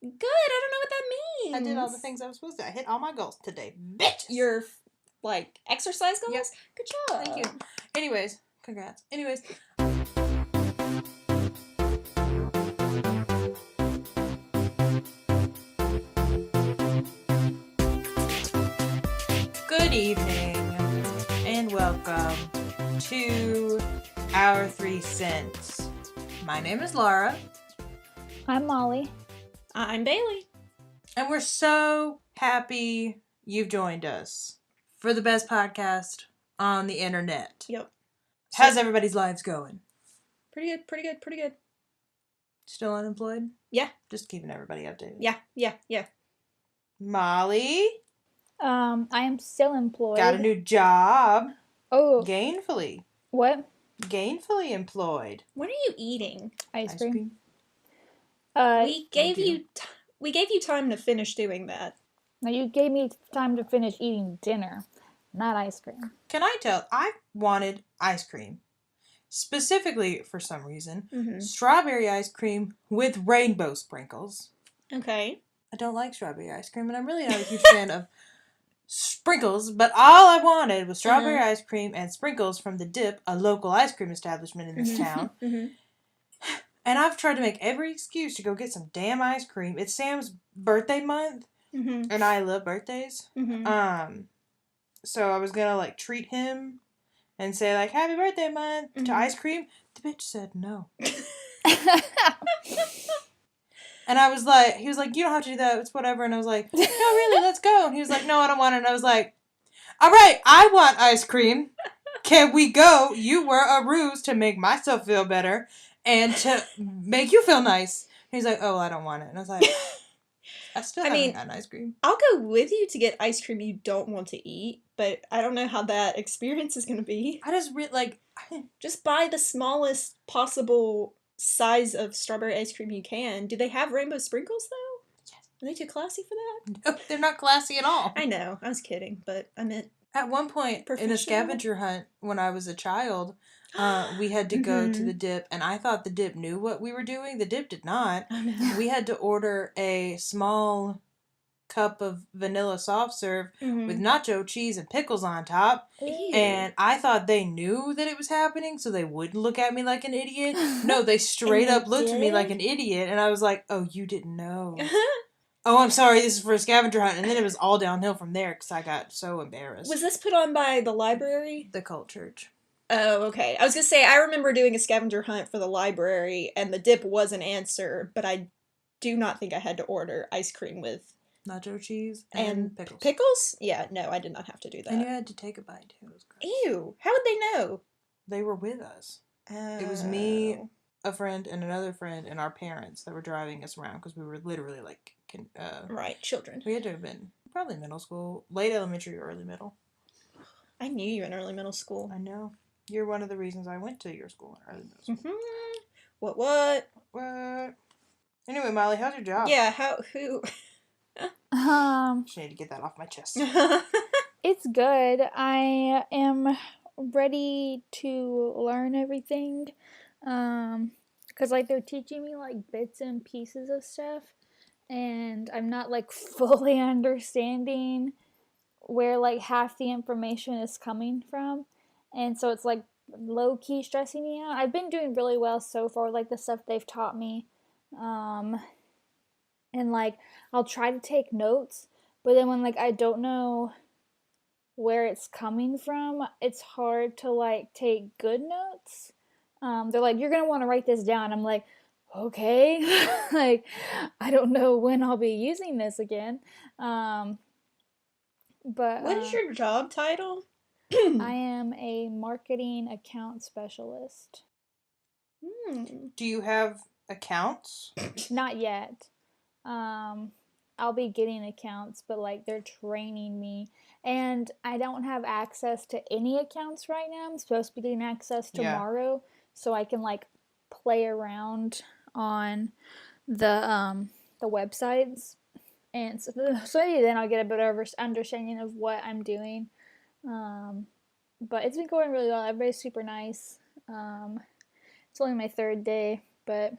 Good. I don't know what that means. I did all the things I was supposed to. I hit all my goals today. Bitches! Your, exercise goals? Yep. Good job. Thank you. Anyways, congrats. Anyways. Good evening, and welcome to Our 3 Cents. My name is Laura. I'm Molly. I'm Bailey. And we're so happy you've joined us for the best podcast on the internet. Yep. How's everybody's lives going? Pretty good. Still unemployed? Yeah. Just keeping everybody updated. Yeah. Molly? I am still employed. Got a new job. Oh. Gainfully. What? Gainfully employed. What are you eating? Ice cream. We gave you time to finish doing that. No, you gave me time to finish eating dinner, not ice cream. Can I tell? I wanted ice cream. Specifically, for some reason, strawberry ice cream with rainbow sprinkles. Okay. I don't like strawberry ice cream, and I'm really not a huge fan of sprinkles, but all I wanted was strawberry ice cream and sprinkles from The Dip, a local ice cream establishment in this town. And I've tried to make every excuse to go get some damn ice cream. It's Sam's birthday month, and I love birthdays. So I was gonna, treat him and say, happy birthday month to ice cream. The bitch said no. And I was like, he was like, you don't have to do that, it's whatever. And I was like, no, really, let's go. And he was like, no, I don't want it. And I was like, all right, I want ice cream. Can we go? You were a ruse to make myself feel better and to make you feel nice. And he's like, oh, I don't want it. And I was like, I haven't gotten ice cream. I'll go with you to get ice cream you don't want to eat, but I don't know how that experience is going to be. I just just buy the smallest possible size of strawberry ice cream you can. Do they have rainbow sprinkles though? Yes. Are they too classy for that? No, they're not classy at all. I know. I was kidding, but I meant at one point in a scavenger hunt when I was a child, we had to go to The Dip, and I thought The Dip knew what we were doing. The Dip did not. Oh, no. We had to order a small cup of vanilla soft serve with nacho cheese and pickles on top. Ew. And I thought they knew that it was happening, so they wouldn't look at me like an idiot. No, they straight up looked at me like an idiot, and I was like, oh, you didn't know. Oh, I'm sorry, this is for a scavenger hunt. And then it was all downhill from there because I got so embarrassed. Was this put on by the library? The Cult Church. Oh, okay. I was going to say, I remember doing a scavenger hunt for the library, and the Dip was an answer, but I do not think I had to order ice cream with nacho cheese and pickles. Pickles? Yeah, no, I did not have to do that. And you had to take a bite, too. It was gross. Ew. How would they know? They were with us. It was me, a friend, and another friend, and our parents that were driving us around, because we were literally, right, children. We had to have been probably middle school, late elementary or early middle. I knew you in early middle school. I know. You're one of the reasons I went to your school in early middle school. What? Anyway, Molly, how's your job? Yeah, who... Just need to get that off my chest. It's good. I am ready to learn everything. Because, they're teaching me, bits and pieces of stuff. And I'm not, fully understanding where, half the information is coming from. And so it's, low-key stressing me out. I've been doing really well so far with, the stuff they've taught me. And, I'll try to take notes, but then when, I don't know where it's coming from, it's hard to, take good notes. They're like, you're gonna want to write this down. I'm like, okay. I don't know when I'll be using this again. But what is your job title? I am a marketing account specialist. Do you have accounts? Not yet. I'll be getting accounts, but they're training me, and I don't have access to any accounts right now. I'm supposed to be getting access tomorrow, so I can play around on the websites, and so maybe then I'll get a better understanding of what I'm doing. But it's been going really well. Everybody's super nice. It's only my third day, but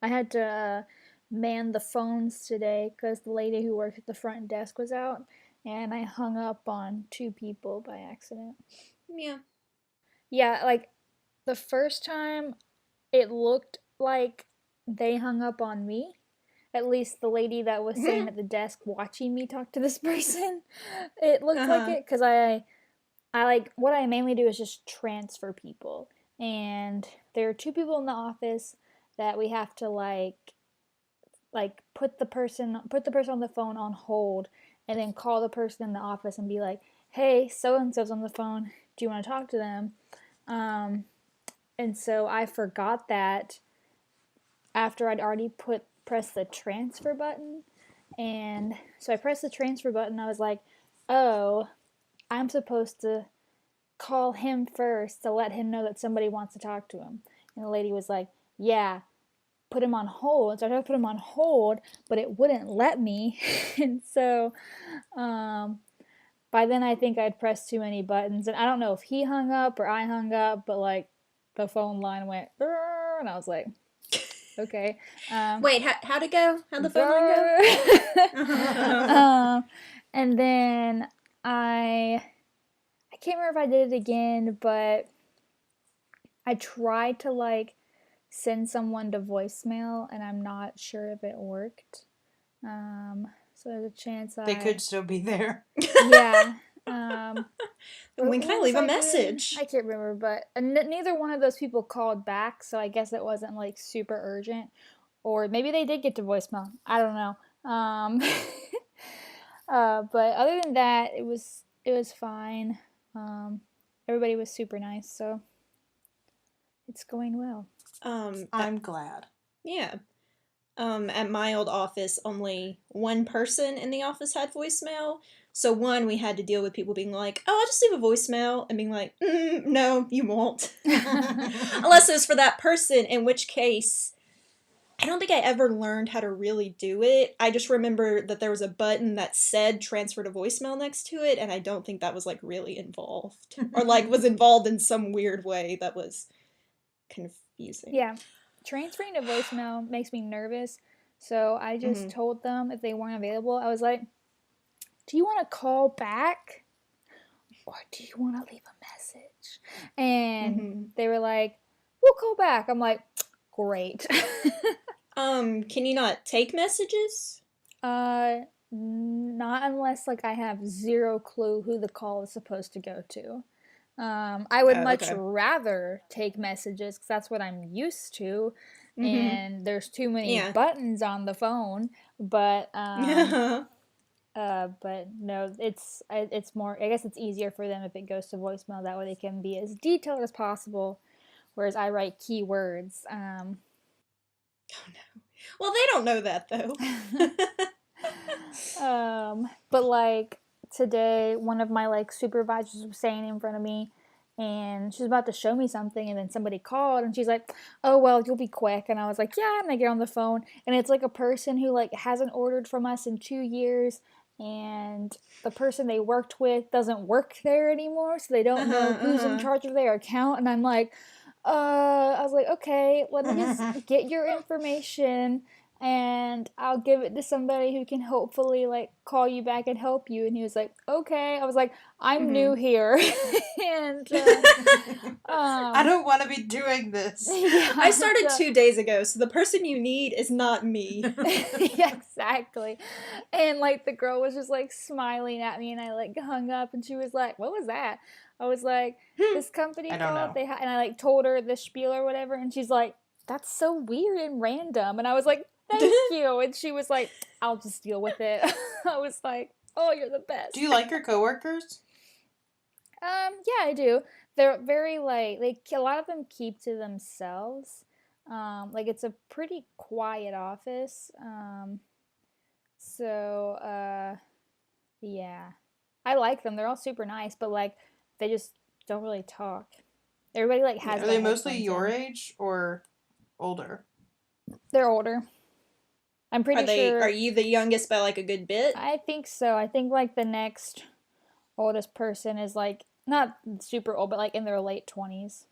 I had to man the phones today because the lady who worked at the front desk was out, and I hung up on 2 people by accident. Yeah. Yeah, like the first time it looked like they hung up on me. At least the lady that was sitting at the desk watching me talk to this person. It looked like it because I like what I mainly do is just transfer people. And there are 2 people in the office that we have to put the person on the phone on hold and then call the person in the office and be like, "Hey, so and so's on the phone. Do you want to talk to them?" And so I forgot that after I'd already pressed the transfer button. And so I pressed the transfer button. I was like, "Oh, I'm supposed to call him first to let him know that somebody wants to talk to him." And the lady was like, "Yeah, put him on hold." So I tried to put him on hold, but it wouldn't let me. And so by then I think I'd pressed too many buttons. And I don't know if he hung up or I hung up, but like the phone line went, and I was like, okay. Wait, how'd it go? How'd the phone line go? And then I can't remember if I did it again, but I tried to like send someone to voicemail, and I'm not sure if it worked. So there's a chance they could still be there. Yeah. We can leave a message. I can't remember, but neither one of those people called back, so I guess it wasn't like super urgent, or maybe they did get to voicemail. I don't know. But other than that, it was fine. Everybody was super nice, so it's going well. I'm glad. Yeah. At my old office, only one person in the office had voicemail. So we had to deal with people being like, "Oh, I'll just leave a voicemail," and being like, "No, you won't." Unless it was for that person, in which case, I don't think I ever learned how to really do it. I just remember that there was a button that said transfer to voicemail next to it, and I don't think that was like really involved. Or like was involved in some weird way that was confusing. Yeah. Transferring to voicemail makes me nervous, so I just told them if they weren't available, I was like, "Do you want to call back, or do you want to leave a message?" And they were like, "We'll call back." I'm like, "Great." Can you not take messages? Not unless like I have 0 clue who the call is supposed to go to. I would much rather take messages because that's what I'm used to, and there's too many buttons on the phone. But but no, it's more. I guess it's easier for them if it goes to voicemail. That way they can be as detailed as possible. Whereas I write keywords. Oh no. Well, they don't know that though. But like today, one of my like supervisors was saying in front of me, and she's about to show me something, and then somebody called, and she's like, "Oh well, you'll be quick." And I was like, "Yeah," and I get on the phone, and it's like a person who like hasn't ordered from us in 2 years, and the person they worked with doesn't work there anymore, so they don't know who's in charge of their account. And I'm like, I was like, "Okay, let me just get your information, and I'll give it to somebody who can hopefully like call you back and help you." And he was like, "Okay." I was like, "I'm new here." And I don't want to be doing this. Yeah, I started 2 days ago, so the person you need is not me. Yeah, exactly. And like the girl was just like smiling at me, and I like hung up, and she was like, "What was that?" I was like, "This company called." And I like told her the spiel or whatever, and she's like, "That's so weird and random." And I was like, "Thank you." And she was like, "I'll just deal with it." I was like, "Oh, you're the best." Do you like your coworkers? Yeah, I do. They're very like a lot of them keep to themselves. Like it's a pretty quiet office. So yeah. I like them. They're all super nice, but like they just don't really talk. Everybody like has. Are they mostly your age or older? They're older. I'm pretty sure. Are you the youngest by like a good bit? I think so. I think like the next oldest person is like not super old, but like in their late 20s.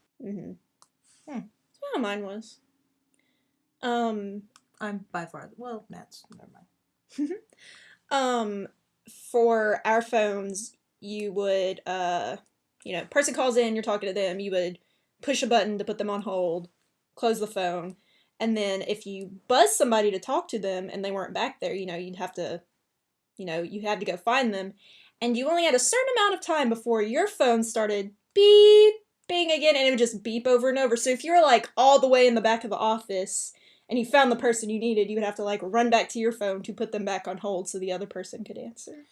That's how mine was. I'm by far, well, Matt's, never mind. For our phones, you would, person calls in, you're talking to them, you would push a button to put them on hold, close the phone, and then if you buzz somebody to talk to them and they weren't back there, you'd have to, you had to go find them, and you only had a certain amount of time before your phone started beeping again, and it would just beep over and over. So if you were like all the way in the back of the office and you found the person you needed, you would have to like run back to your phone to put them back on hold so the other person could answer.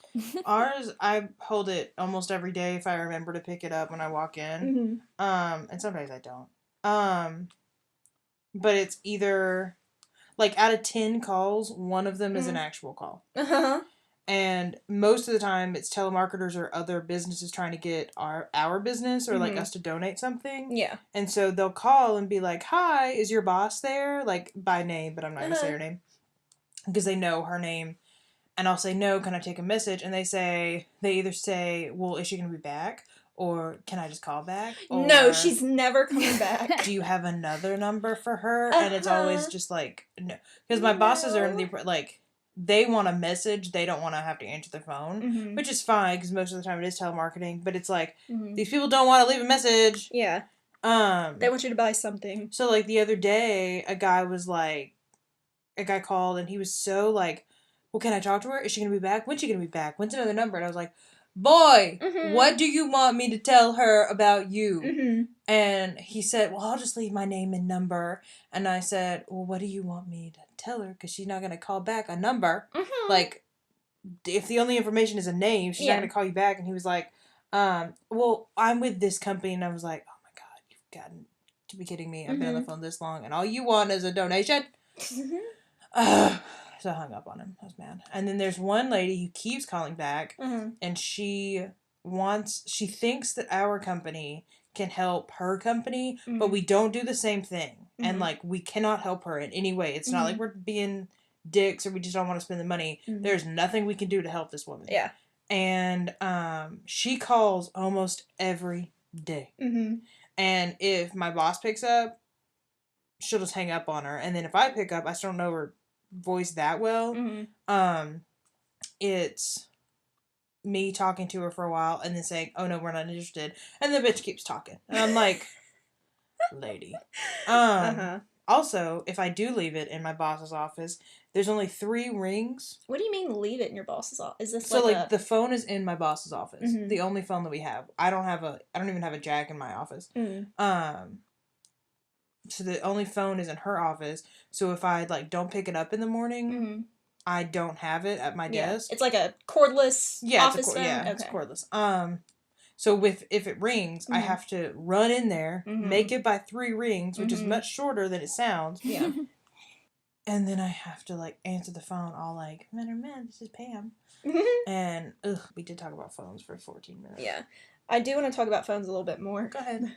Ours, I hold it almost every day if I remember to pick it up when I walk in. Mm-hmm. And sometimes I don't. But it's either, like, out of 10 calls, one of them is an actual call. Uh-huh. And most of the time, it's telemarketers or other businesses trying to get our business or, like, us to donate something. Yeah. And so they'll call and be like, "Hi, is your boss there?" Like, by name, but I'm not going to say her name. Because they know her name. And I'll say, "No, can I take a message?" And they either say, "Well, is she going to be back?" Or, "Can I just call back?" Or, "No, she's never coming back." "Do you have another number for her?" And it's always just like, no. Because my bosses are in the, like, they want a message. They don't want to have to answer the phone, which is fine because most of the time it is telemarketing. But it's like, these people don't want to leave a message. Yeah. They want you to buy something. So, like, the other day, a guy called and he was so like, "Well, can I talk to her? Is she going to be back? When's she going to be back? When's another number?" And I was like, "Boy, what do you want me to tell her about you?" And he said, "Well, I'll just leave my name and number." And I said, "Well, what do you want me to tell her? Because she's not going to call back a number. Like, if the only information is a name, she's not going to call you back." And he was like, "Well, I'm with this company." And I was like, "Oh my God, you've gotten to be kidding me. I've been on the phone this long and all you want is a donation?" So I hung up on him. I was mad. And then there's one lady who keeps calling back, and she thinks that our company can help her company, but we don't do the same thing. And, like, we cannot help her in any way. It's not like we're being dicks or we just don't want to spend the money. There's nothing we can do to help this woman. Yeah. And she calls almost every day. And if my boss picks up, she'll just hang up on her. And then if I pick up, I still don't know her voice that well. It's me talking to her for a while and then saying, "Oh no, we're not interested." And the bitch keeps talking. And I'm like, lady. Also, if I do leave it in my boss's office, there's only 3 rings. What do you mean leave it in your boss's office? Is this so like the phone is in my boss's office. The only phone that we have. I don't even have a jack in my office. So the only phone is in her office. So if I, like, don't pick it up in the morning, I don't have it at my desk. It's like a cordless office phone? Yeah, it's cordless. So if it rings, I have to run in there, make it by 3 rings, which is much shorter than it sounds. Yeah. And then I have to, like, answer the phone all like, "Man, this is Pam." And, we did talk about phones for 14 minutes. Yeah. I do want to talk about phones a little bit more. Go ahead.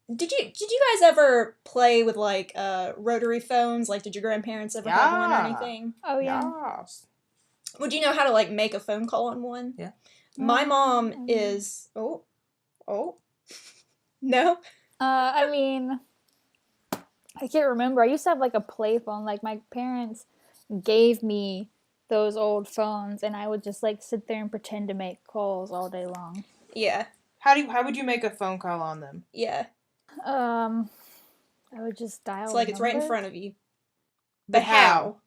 Did you guys ever play with, like, rotary phones? Like, did your grandparents ever have one or anything? Oh, yeah. Yes. Would you know how to, like, make a phone call on one? Yeah. My mom is... Oh. No? I mean, I can't remember. I used to have, like, a play phone. Like, my parents gave me those old phones, and I would just, like, sit there and pretend to make calls all day long. Yeah. How would you make a phone call on them? Yeah. I would just dial. It's like it's right in front of you. But how?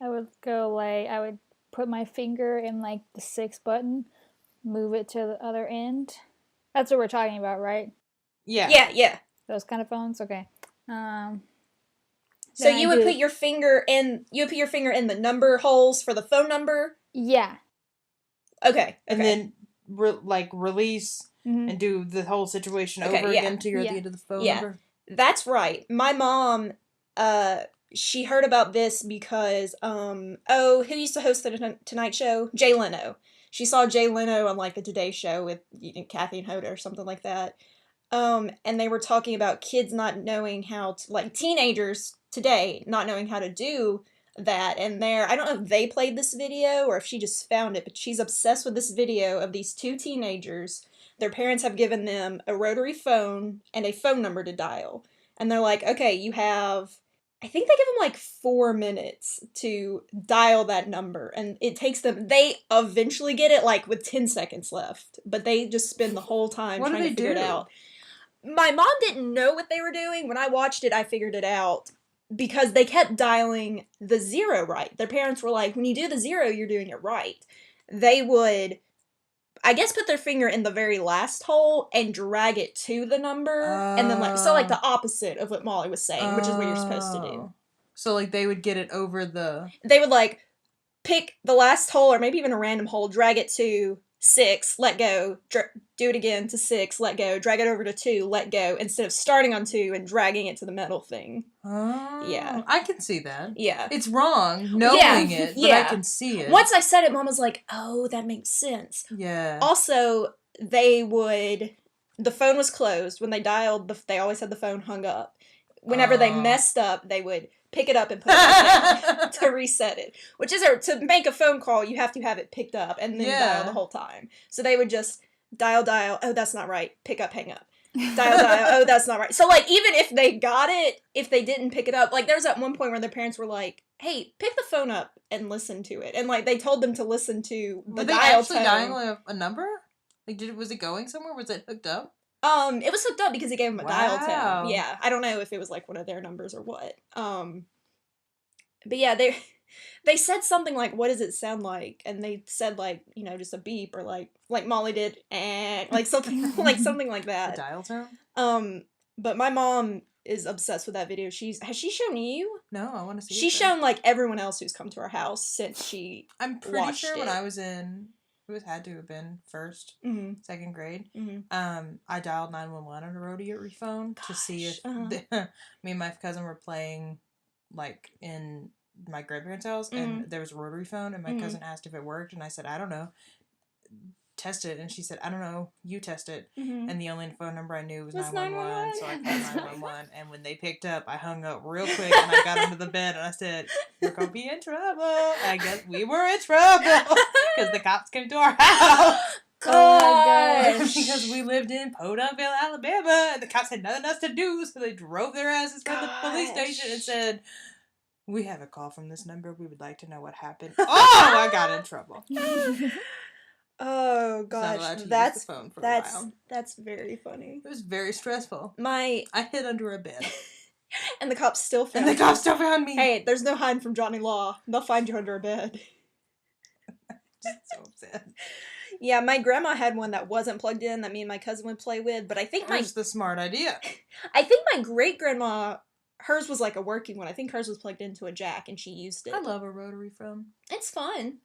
I would go, like, I would put my finger in, like, the 6 button, move it to the other end. That's what we're talking about, right? Yeah. Yeah. Those kind of phones? Okay. So you would put your finger in the number holes for the phone number? Yeah. Okay. And then release and do the whole situation over again to the end of the phone number? That's right. My mom, she heard about this because, who used to host the Tonight Show? Jay Leno. She saw Jay Leno on, like, the Today Show with Kathy and Hoda or something like that. And they were talking about kids not knowing how to, like, teenagers today not knowing how to do that. And I don't know if they played this video or if she just found it, but she's obsessed with this video of these 2 teenagers. Their parents have given them a rotary phone and a phone number to dial. And they're like, okay, you have I think they give them like 4 minutes to dial that number, and it takes them. They eventually get it like with 10 seconds left, but they just spend the whole time What trying do to they figure it do? out. My mom didn't know what they were doing. When I watched it, I figured it out because they kept dialing the 0 right. Their parents were like, when you do the 0, you're doing it right. They would, I guess, put their finger in the very last hole and drag it to the number, and then like the opposite of what Molly was saying, which is what you're supposed to do. So like they would get it over the. They would like pick the last hole, or maybe even a random hole, drag it to 6, let go, do it again to 6, let go, drag it over to 2, let go, instead of starting on 2 and dragging it to the metal thing. Oh, yeah, I can see that. Yeah, it's wrong knowing it, but I can see it. Once I said it, Mom was like, "Oh, that makes sense." Yeah. Also, the phone was closed when they dialed. They always had the phone hung up. Whenever they messed up, they would pick it up and put it back down to reset it. Which is, to make a phone call, you have to have it picked up and then dial the whole time. So they would just dial, oh, that's not right, pick up, hang up. Dial, oh, that's not right. So, like, even if they got it, if they didn't pick it up, like, there was at one point where their parents were like, hey, pick the phone up and listen to it. And, like, they told them to listen to the dial tone. Were they actually dialing a number? Like, was it going somewhere? Was it hooked up? It was hooked up because he gave him a dial tone. Yeah, I don't know if it was like one of their numbers or what. But yeah, they said something like, "What does it sound like?" And they said like, just a beep, or like Molly did, and like something like that. A dial tone. But my mom is obsessed with that video. Has she shown you? No, I want to see. She's shown like everyone else who's come to our house since she. I'm pretty sure when I was in. It had to have been first, second grade. I dialed 911 on a rotary phone to see if me and my cousin were playing, like, in my grandparents' house, and there was a rotary phone, and my cousin asked if it worked, and I said, I don't know. Test it, and she said, I don't know, you test it. And the only phone number I knew was 911, so I called 911, and when they picked up, I hung up real quick, and I got under the bed, and I said, we're gonna be in trouble. I guess we were in trouble, because the cops came to our house. Oh my gosh. Because we lived in Podunkville, Alabama, and the cops had nothing else to do, so they drove their asses to the police station and said, we have a call from this number, we would like to know what happened. Oh, I got in trouble. Oh gosh, that's very funny. It was very stressful. I hid under a bed. And the cops still found me. Hey, there's no hiding from Johnny Law. They'll find you under a bed. Just so upset. Yeah, my grandma had one that wasn't plugged in that me and my cousin would play with, but I think That's the smart idea. I think my great grandma, hers was like a working one. I think hers was plugged into a jack and she used it. I love a rotary phone. It's fun.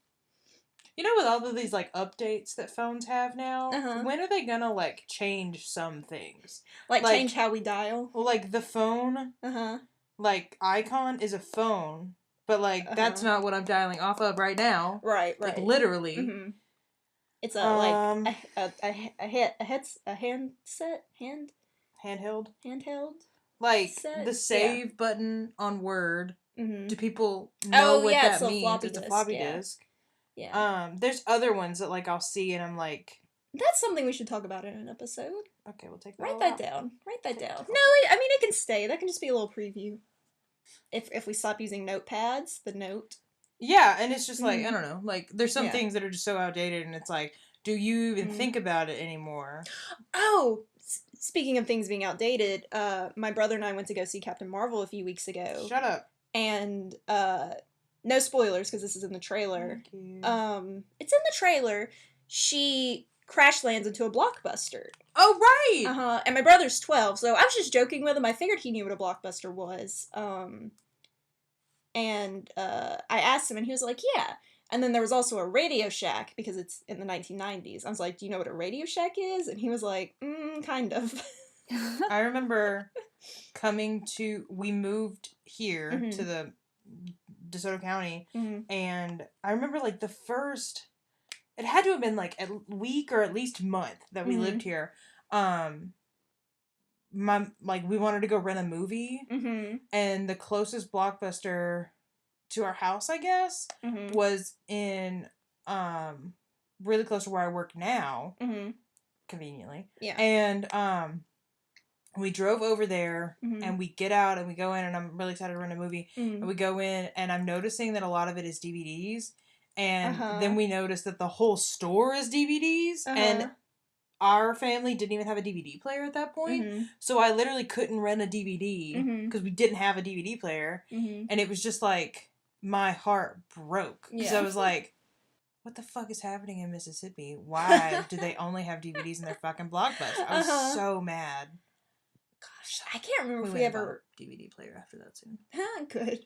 You know, with all of these, like, updates that phones have now, when are they gonna, like, change some things? Like change how we dial? Well, like, the phone, like, icon is a phone, but, like, that's not what I'm dialing off of right now. Right. Like, literally. Mm-hmm. It's a handheld. Like, set? the save button on Word, do people know what that means? It's a floppy disk. Yeah. There's other ones that, like, I'll see and I'm like... That's something we should talk about in an episode. Okay, we'll take that. Write that down. No, I mean, it can stay. That can just be a little preview. If we stop using notepads, the note. Yeah, and it's just like, I don't know, like, there's some things that are just so outdated, and it's like, do you even think about it anymore? Oh, speaking of things being outdated, my brother and I went to go see Captain Marvel a few weeks ago. Shut up. And, no spoilers, because this is in the trailer. It's in the trailer. She crash lands into a Blockbuster. Oh, right! And my brother's 12, so I was just joking with him. I figured he knew what a Blockbuster was. And I asked him, and he was like, yeah. And then there was also a Radio Shack, because it's in the 1990s. I was like, do you know what a Radio Shack is? And he was like, kind of. I remember we moved here to the DeSoto County, and I remember, like, it had to have been, like, a week or at least month that we lived here. We wanted to go rent a movie, and the closest Blockbuster to our house, I guess, was in, really close to where I work now, conveniently. Yeah. And, we drove over there, and we get out, and we go in, and I'm really excited to rent a movie, and we go in, and I'm noticing that a lot of it is DVDs, and then we notice that the whole store is DVDs, and our family didn't even have a DVD player at that point, so I literally couldn't rent a DVD, because we didn't have a DVD player, and it was just like, my heart broke, because I was like, what the fuck is happening in Mississippi? Why do they only have DVDs in their fucking Blockbuster? I was so mad. Gosh, I can't remember if we went ever... and bought a DVD player after that soon. Good.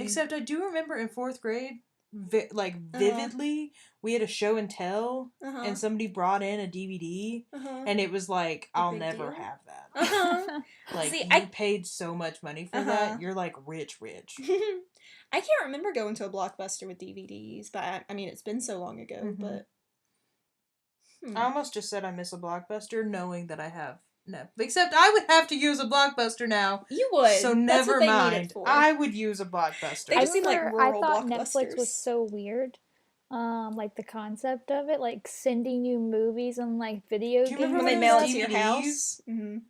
Except I do remember in 4th grade, vividly, we had a show and tell, and somebody brought in a DVD, and it was like, I'll never have that. Like, see, you paid so much money for that, you're like rich. I can't remember going to a Blockbuster with DVDs, but I mean, it's been so long ago, but... I almost just said I miss a Blockbuster, knowing that I have Netflix. Except I would have to use a Blockbuster now. You would. So never mind. I would use a Blockbuster. They just seem like rural I thought Blockbusters. Netflix was so weird. Like the concept of it, like sending you movies and like video games. Do you remember when they mail it to your house?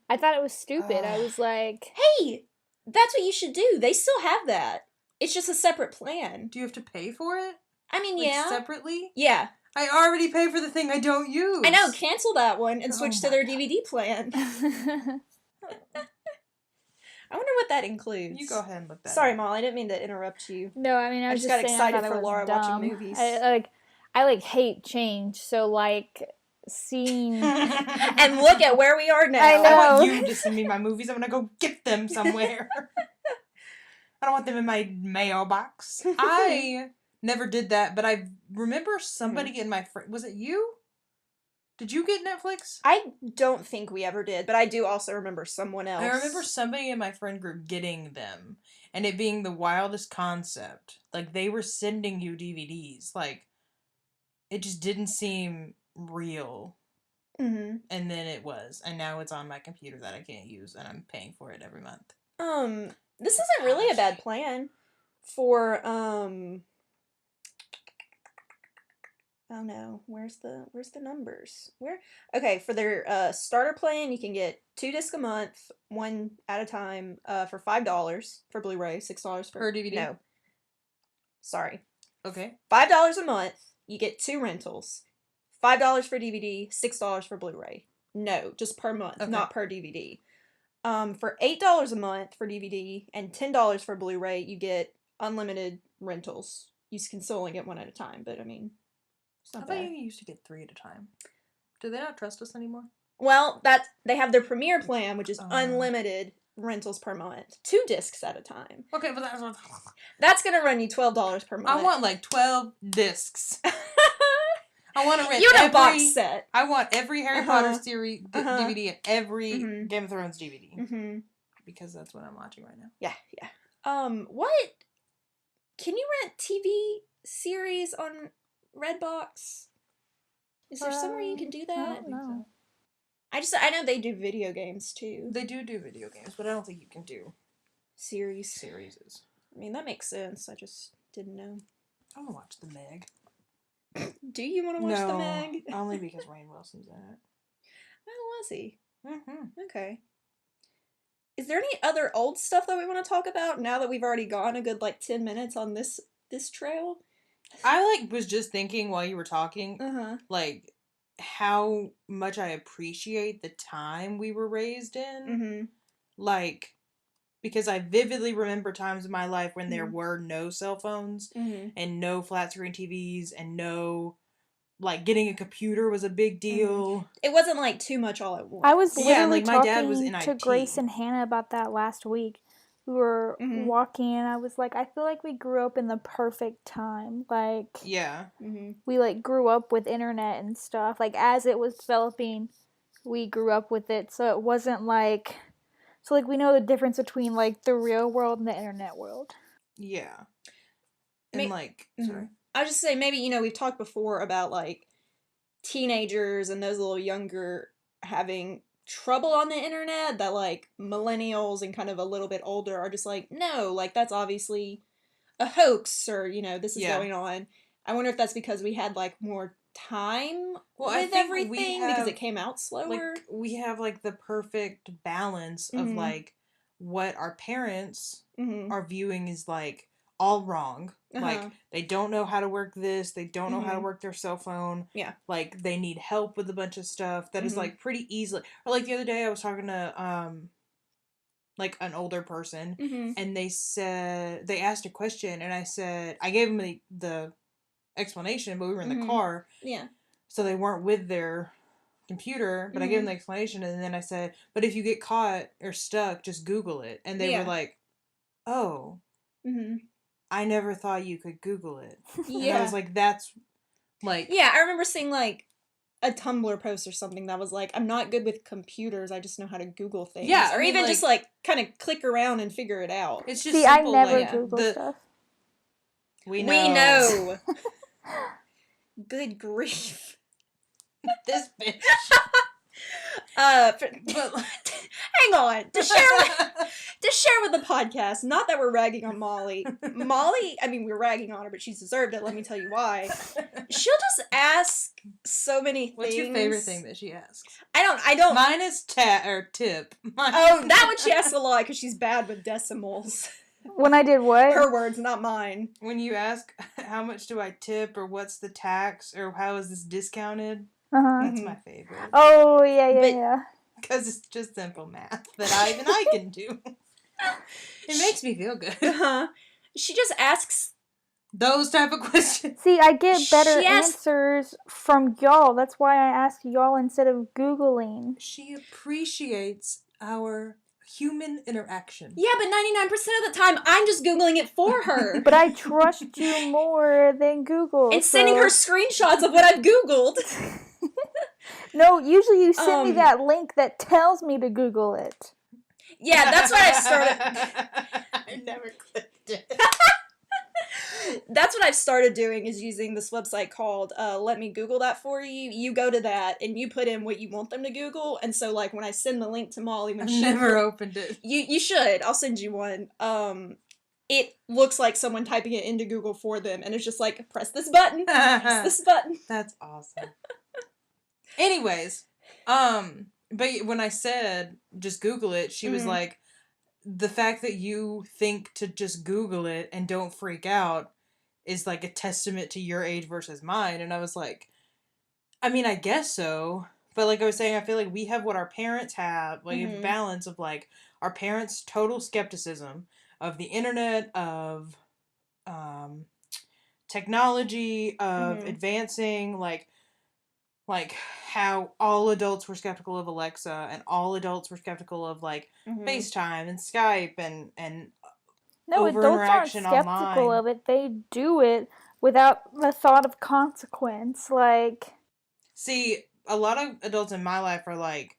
I thought it was stupid. I was like, hey, that's what you should do. They still have that. It's just a separate plan. Do you have to pay for it? I mean, like, yeah. Separately? Yeah. I already pay for the thing I don't use. I know. Cancel that one and switch to their DVD plan. I wonder what that includes. You go ahead and look that Sorry, up. Molly, I didn't mean to interrupt you. No, I mean, I just got excited for Laura watching movies. I hate change, so like seeing and look at where we are now. I know. I want you to send me my movies. I'm gonna go get them somewhere. I don't want them in my mailbox. I never did that, but I remember somebody in my friend. Was it you? Did you get Netflix? I don't think we ever did, but I do also remember someone else. I remember somebody in my friend group getting them, and it being the wildest concept. Like, they were sending you DVDs. Like, it just didn't seem real. And then it was, and now it's on my computer that I can't use, and I'm paying for it every month. This isn't really a bad plan for, oh no, where's the numbers? Okay, for their starter plan, you can get 2 discs a month, 1 at a time, for $5 for Blu-ray, $6 for... Per DVD? No. Sorry. Okay. $5 a month, you get 2 rentals. $5 for DVD, $6 for Blu-ray. No, just per month, not per DVD. For $8 a month for DVD and $10 for Blu-ray, you get unlimited rentals. You can still only get 1 at a time, but I mean... I thought you used to get 3 at a time. Do they not trust us anymore? Well, they have their premiere plan, which is unlimited rentals per month. 2 discs at a time. Okay, but that's going to run you $12 per month. I want like 12 discs. I want to rent a box set. I want every Harry Potter series DVD and every Game of Thrones DVD. Because that's what I'm watching right now. Yeah. What? Can you rent TV series on Redbox? Is there somewhere you can do that? I don't know. I know they do video games too. They do video games, but I don't think you can do series. I mean, that makes sense. I just didn't know. I want to watch The Meg. Do you want to watch The Meg? Only because Rainn Wilson's in it. Oh, was he? Okay. Is there any other old stuff that we want to talk about now that we've already gone a good 10 minutes on this trail? I was just thinking while you were talking, how much I appreciate the time we were raised in. Because I vividly remember times in my life when there were no cell phones and no flat screen TVs and no, getting a computer was a big deal. It wasn't too much all at once. I was literally my dad was in talking to IT. Grace and Hannah about that last week. We were walking and I was like, I feel like we grew up in the perfect time. We grew up with internet and stuff. As it was developing, we grew up with it. So it wasn't we know the difference between the real world and the internet world. Yeah. And sorry. I was just saying, maybe, we've talked before about teenagers and those a little younger having trouble on the internet, that millennials and kind of a little bit older are just no, that's obviously a hoax, or this is going on. I wonder if that's because we had more time with everything because it came out slower. Like, we have, like, the perfect balance of, like, what our parents are viewing is, like, all wrong. Like, they don't know how to work this. They don't know how to work their cell phone. Yeah. Like, they need help with a bunch of stuff that is, like, pretty easily. Or, like, the other day I was talking to, like, an older person, and they asked a question, and I gave them the explanation, but we were in the car. Yeah. So they weren't with their computer, but I gave them the explanation, and then I said, but if you get caught or stuck, just Google it. And they were like, oh, I never thought you could Google it. Yeah. And I was like, that's, like... Yeah, I remember seeing, like, a Tumblr post or something that was like, I'm not good with computers, I just know how to Google things. Yeah, or even just, like, kind of click around and figure it out. It's just simple, I never Google stuff. We know. Good grief. This bitch. But hang on. To share with the podcast, not that we're ragging on Molly. Molly, I mean, we're ragging on her, but she's deserved it. Let me tell you why. She'll just ask so many things. What's your favorite thing that she asks? I don't. Mine is tip. Oh, that one she asks a lot because she's bad with decimals. When I did what? Her words, not mine. When you ask, how much do I tip, or what's the tax, or how is this discounted? That's my favorite. Oh, yeah. Because it's just simple math that even I can do. It makes me feel good. She just asks those type of questions. See, I get better answers from y'all. That's why I ask y'all instead of Googling. She appreciates our human interaction. Yeah, but 99% of the time, I'm just Googling it for her. But I trust you more than Google. And sending her screenshots of what I've Googled. No, usually you send me that link that tells me to Google it. Yeah, that's what I've started. I never clicked it. That's what I've started doing, is using this website called Let Me Google That For You. You go to that and you put in what you want them to Google, and so like when I send the link to Molly, when I've never opened it. You should. I'll send you one. It looks like someone typing it into Google for them, and it's just like, press this button, press this button. That's awesome. Anyways, but when I said just Google it, she was like, the fact that you think to just Google it and don't freak out is like a testament to your age versus mine. And I was like, I mean, I guess so. But like I was saying, I feel like we have what our parents have, like a balance of like our parents' total skepticism of the internet, of technology, of advancing, like how all adults were skeptical of Alexa, and all adults were skeptical of like FaceTime and Skype and no, adults aren't skeptical online. Of it. They do it without the thought of consequence. Like, see, a lot of adults in my life are like,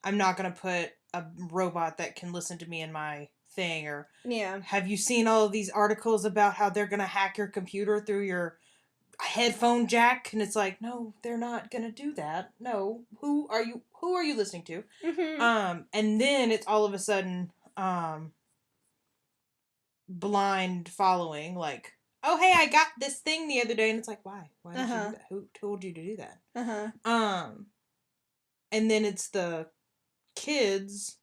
I'm not gonna put a robot that can listen to me in my thing, or have you seen all of these articles about how they're gonna hack your computer through your headphone jack? And it's like, no, they're not gonna do that. No, who are you listening to? And then it's all of a sudden blind following, like, oh hey, I got this thing the other day, and it's like, why did you do that? Who told you to do that? And then it's the kids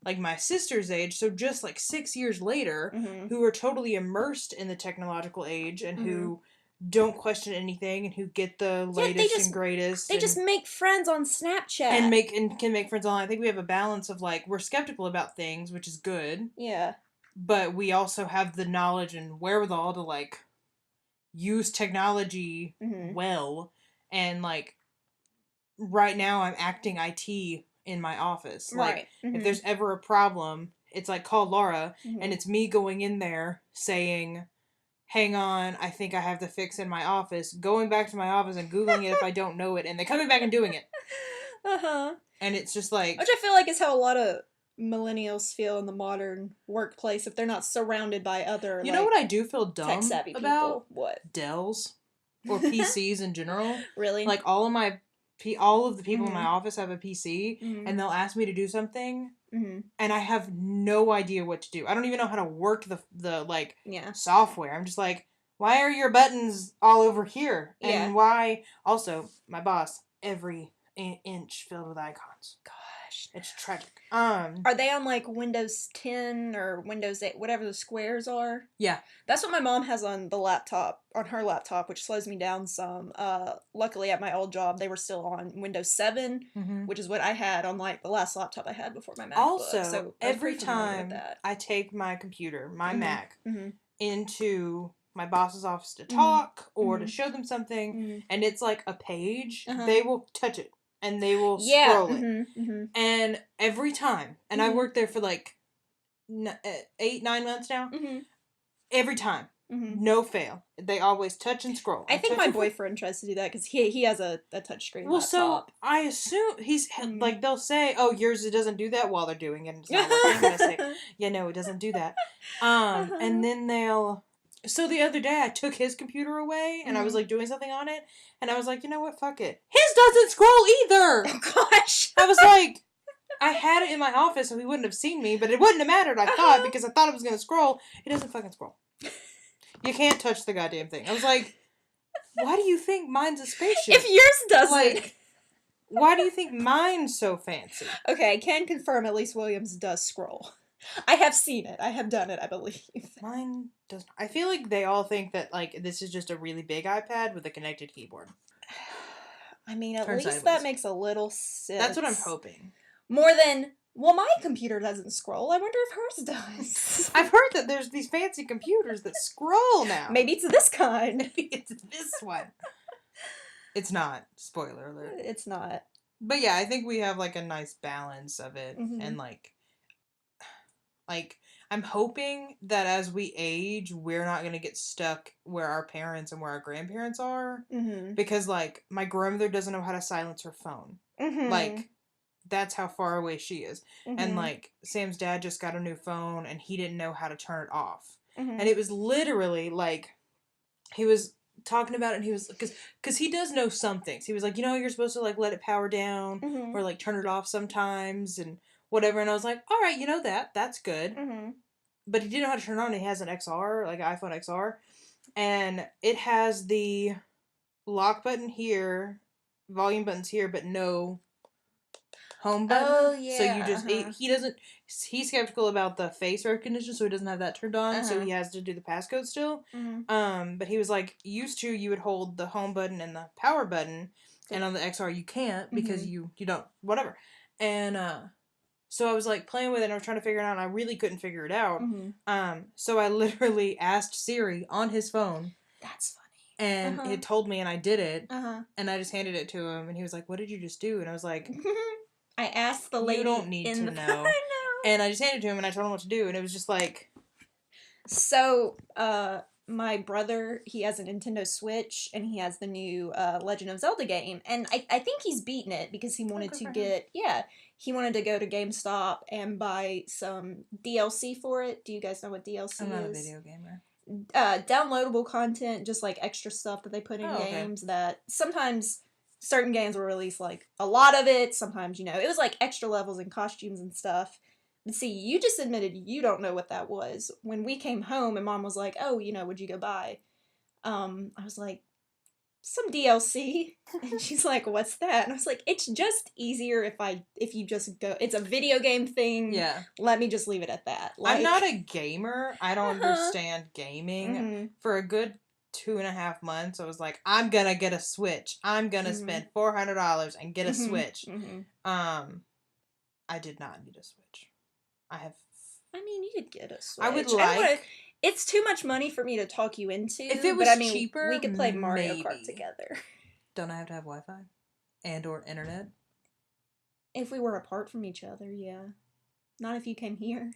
like my sister's age, so just like 6 years later, who are totally immersed in the technological age, and who don't question anything, and who get the latest and greatest. They just make friends on Snapchat. And can make friends online. I think we have a balance of like, we're skeptical about things, which is good. Yeah. But we also have the knowledge and wherewithal to like use technology well. And like right now I'm acting IT in my office. Like if there's ever a problem, it's like, call Laura, and it's me going in there saying, hang on, I think I have the fix in my office, going back to my office and Googling it if I don't know it, and then coming back and doing it. And it's just like... Which I feel like is how a lot of millennials feel in the modern workplace, if they're not surrounded by other, You know what I do feel dumb tech-savvy about? People? What? Dells. Or PCs in general. Really? Like, all of the people in my office have a PC, and they'll ask me to do something, and I have no idea what to do. I don't even know how to work the software. I'm just like, why are your buttons all over here? Yeah. And why, also, my boss, every inch filled with icons. Gosh. It's tragic. Are they on, like, Windows 10 or Windows 8, whatever the squares are? Yeah. That's what my mom has on her laptop, which slows me down some. Luckily, at my old job, they were still on Windows 7, which is what I had on, like, the last laptop I had before my MacBook. Also, so every time I take my computer, my Mac, into my boss's office to talk or to show them something, and it's like a page, they will touch it. And they will scroll it. And every time, and I've worked there for like 8-9 months now, every time, no fail, they always touch and scroll. I think my boyfriend tries to do that because he has a touchscreen laptop. So I assume he's, like, they'll say, oh, yours, it doesn't do that while they're doing it, and it's not working. And I say, yeah, no, it doesn't do that. And then they'll... So the other day, I took his computer away, and I was, like, doing something on it, and I was like, you know what, fuck it. His doesn't scroll either! Oh, gosh! I was like, I had it in my office, so he wouldn't have seen me, but it wouldn't have mattered, I thought, because I thought it was going to scroll. It doesn't fucking scroll. You can't touch the goddamn thing. I was like, why do you think mine's a spaceship? If yours doesn't... Like, why do you think mine's so fancy? Okay, I can confirm at least Williams does scroll. I have seen it. I have done it, I believe. Mine doesn't. I feel like they all think that, like, this is just a really big iPad with a connected keyboard. I mean, at least that makes a little sense. That's what I'm hoping. More than, well, my computer doesn't scroll. I wonder if hers does. I've heard that there's these fancy computers that scroll now. Maybe it's this kind. Maybe it's this one. It's not. Spoiler alert. It's not. But yeah, I think we have, like, a nice balance of it. And, like, I'm hoping that as we age, we're not going to get stuck where our parents and where our grandparents are. Because, like, my grandmother doesn't know how to silence her phone. Like, that's how far away she is. And, like, Sam's dad just got a new phone, and he didn't know how to turn it off. And it was literally, like, he was talking about it, and he was, because he does know some things. He was like, you know, you're supposed to, like, let it power down, or, like, turn it off sometimes, and whatever. And I was like, all right, you know that. That's good. But he didn't know how to turn it on. He has an XR, like an iPhone XR. And it has the lock button here, volume buttons here, but no home button. Oh, yeah. So you just, he's skeptical about the face recognition, so he doesn't have that turned on. So he has to do the passcode still. But he was like, used to, you would hold the home button and the power button. And on the XR, you can't because you don't, whatever. And, so I was, like, playing with it, and I was trying to figure it out, and I really couldn't figure it out. So I literally asked Siri on his phone. That's funny. And it told me, and I did it. And I just handed it to him, and he was like, what did you just do? And I was like... I asked the lady you don't need to know. I know. And I just handed it to him, and I told him what to do, and it was just like... So, my brother, he has a Nintendo Switch, and he has the new Legend of Zelda game, and I think he's beaten it because he wanted to get... Yeah. He wanted to go to GameStop and buy some DLC for it. Do you guys know what DLC is? I'm not a video gamer. Downloadable content, just like extra stuff that they put in games that sometimes certain games will release like a lot of it. Sometimes, you know, it was like extra levels and costumes and stuff. But see, you just admitted you don't know what that was. When we came home and Mom was like, oh, you know, what'd you go buy? I was like, some DLC. And she's like, what's that? And I was like, it's just easier if you just go, it's a video game thing. Yeah. Let me just leave it at that. Like, I'm not a gamer. I don't understand gaming. For a good 2.5 months, I was like, I'm gonna get a Switch. I'm gonna spend $400 and get a Switch. I did not need a Switch. I mean, you could get a Switch. I would like... It's too much money for me to talk you into. If it was cheaper, we could play Mario Kart together. Don't I have to have Wi-Fi? And or internet? If we were apart from each other, yeah. Not if you came here.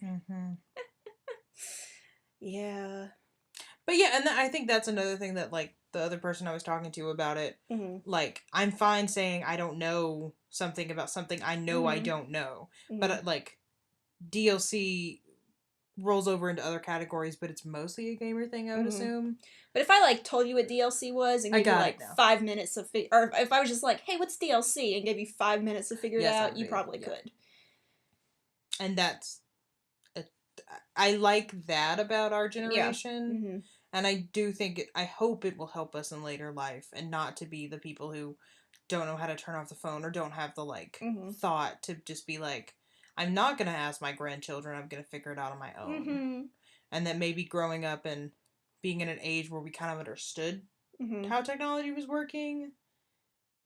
Yeah. But yeah, and I think that's another thing that, like, the other person I was talking to about it, like, I'm fine saying I don't know something about something I know I don't know. But, like, DLC... rolls over into other categories, but it's mostly a gamer thing, I would assume. But if I, like, told you what DLC was and gave you, like, 5 minutes of... or if I was just like, hey, what's DLC? And gave you 5 minutes to figure it out, you probably could. And that's I like that about our generation. Yeah. Mm-hmm. And I do think I hope it will help us in later life and not to be the people who don't know how to turn off the phone or don't have the thought to just be like, I'm not going to ask my grandchildren, I'm going to figure it out on my own. Mm-hmm. And that maybe growing up and being in an age where we kind of understood how technology was working,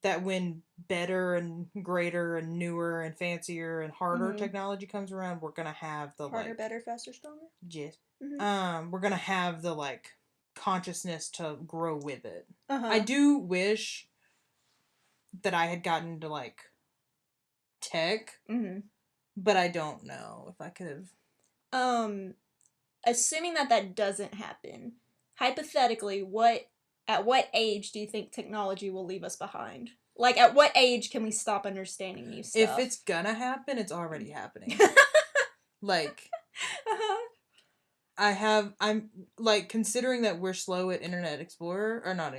that when better and greater and newer and fancier and harder technology comes around, we're going to have the harder, better, faster, stronger. Yes. We're going to have the consciousness to grow with it. I do wish that I had gotten to tech, but I don't know if I could have. Assuming that doesn't happen, hypothetically, at what age do you think technology will leave us behind? Like, at what age can we stop understanding new stuff? If it's gonna happen, it's already happening. I'm considering that we're slow at Internet Explorer, or not,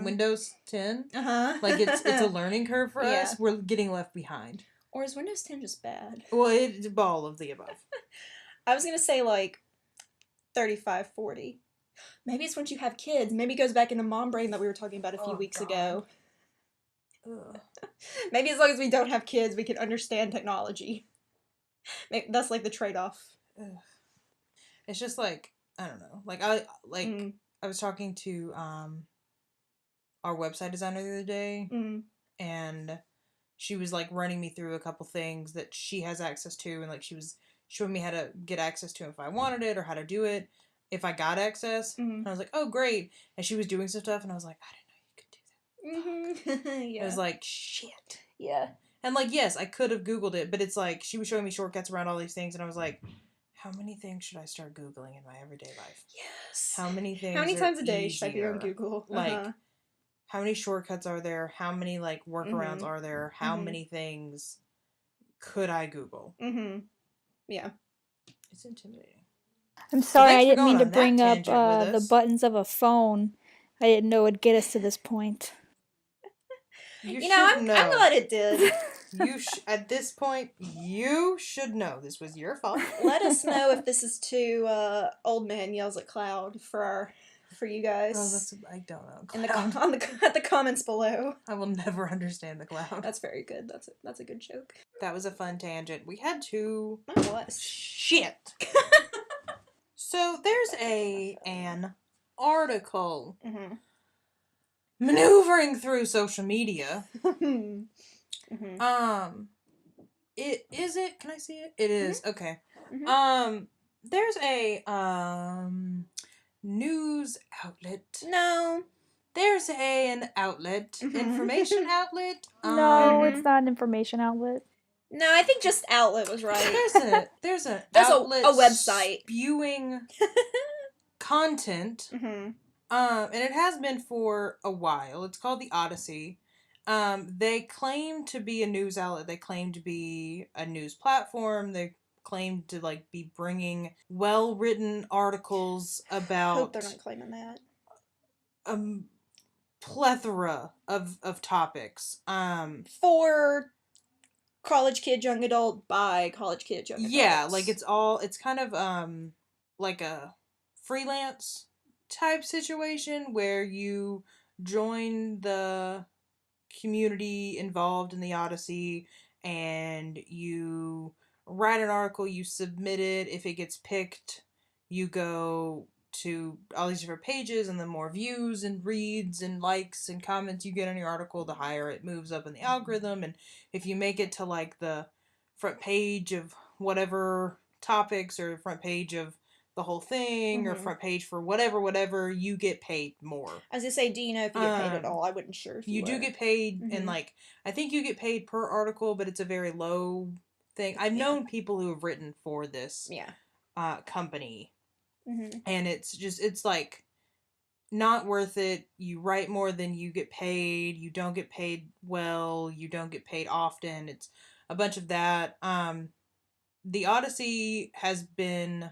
Windows 10. It's a learning curve for us. We're getting left behind. Or is Windows 10 just bad? Well, it's all of the above. I was gonna say 35, 40. Maybe it's once you have kids. Maybe it goes back into mom brain that we were talking about a few weeks ago. Maybe as long as we don't have kids, we can understand technology. Maybe that's the trade-off. It's just I don't know. I was talking to our website designer the other day, and she was running me through a couple things that she has access to, and she was showing me how to get access to it if I wanted it or how to do it if I got access. And I was like, oh great. And she was doing some stuff, and I was like, I didn't know you could do that. Yeah. I was like, shit. Yeah. And yes, I could have Googled it, but it's she was showing me shortcuts around all these things, and I was like, how many things should I start Googling in my everyday life? Yes. How many things? How many times a day should I be on Google? How many shortcuts are there? How many workarounds are there? How many things could I Google? Yeah. It's intimidating. I'm sorry, I didn't mean to bring up the buttons of a phone. I didn't know it'd get us to this point. I'm glad it did. At this point, you should know this was your fault. Let us know if this is too old man yells at cloud for you guys. Oh, I don't know. At the comments below. I will never understand the cloud. That's very good. That's a good joke. That was a fun tangent. We had to. That was shit. So there's an article. Maneuvering through social media. Can I see it? It is. Okay. There's a news outlet. No. There's an outlet. Information outlet. No, it's not an information outlet. No, I think just outlet was right. There's an outlet a website spewing content. And it has been for a while. It's called The Odyssey. They claim to be a news outlet. They claim to be a news platform. They claim to be bringing well-written articles about. I hope they're not claiming that. Plethora of topics. For college kid, young adult, by college kid, young adult. Yeah, it's kind of a freelance type situation where you join the community involved in the Odyssey and you write an article, you submit it. If it gets picked, you go to all these different pages, and the more views and reads and likes and comments you get on your article, the higher it moves up in the algorithm. And if you make it to the front page of whatever topics, or front page of the whole thing, or front page for whatever, you get paid more. As I say, do you know if you get paid at all? I wasn't sure if you do get paid, and I think you get paid per article, but it's a very low thing. I've known people who have written for this company, and it's not worth it. You write more than you get paid. You don't get paid well. You don't get paid often. It's a bunch of that. The Odyssey has been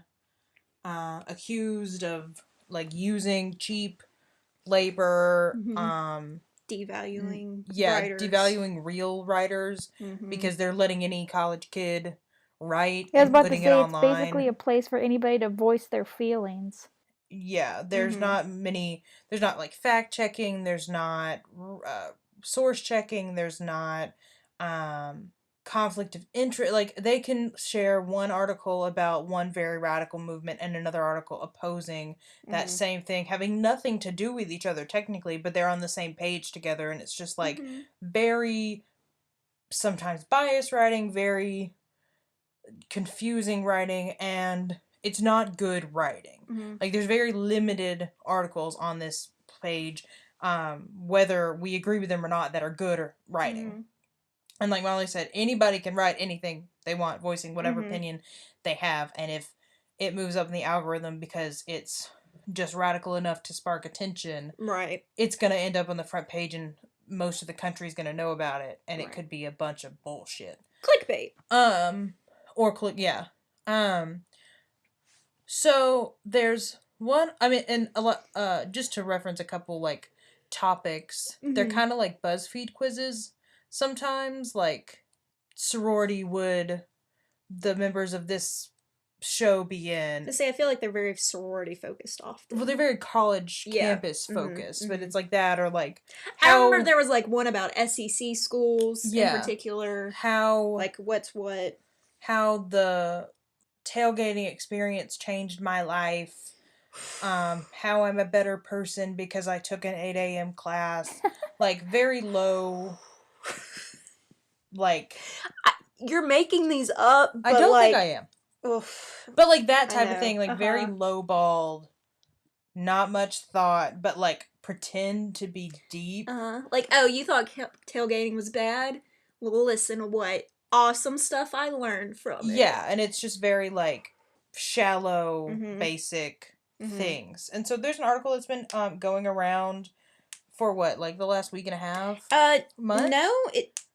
accused of using cheap labor, devaluing writers. Devaluing real writers, because they're letting any college kid write I was and about to putting it say it's online. basically a place for anybody to voice their feelings. Yeah, there's not like fact checking, there's not source checking, there's not conflict of interest. Like, they can share one article about one very radical movement and another article opposing that same thing, having nothing to do with each other technically, but they're on the same page together, and it's just like very sometimes biased writing, very confusing writing, and it's not good writing. Like, there's very limited articles on this page, whether we agree with them or not, that are good or writing. And like Molly said, anybody can write anything they want, voicing whatever opinion they have, and if it moves up in the algorithm because it's just radical enough to spark attention, right, it's going to end up on the front page, and most of the country's going to know about it, and it could be a bunch of bullshit. Clickbait. Yeah. So there's one, I mean, and a lot, just to reference a couple, like, topics, they're kind of like BuzzFeed quizzes sometimes, like, sorority would the members of this show be in. To say, I feel like they're very sorority focused often. Well, they're very college campus focused, but it's like that, or like I remember there was like one about SEC schools in particular. How, like, what's what. How the tailgating experience changed my life. How I'm a better person because I took an 8 a.m. class. Like, very low. Like, you're making these up, but I don't like, think I am. Oof. But like that type of thing, like very lowballed, not much thought, but like pretend to be deep. Like, oh, you thought tailgating was bad? Well, listen to what awesome stuff I learned from it. Yeah, and it's just very like shallow, basic things. And so there's an article that's been going around for what, like the last week and a half? Month? No,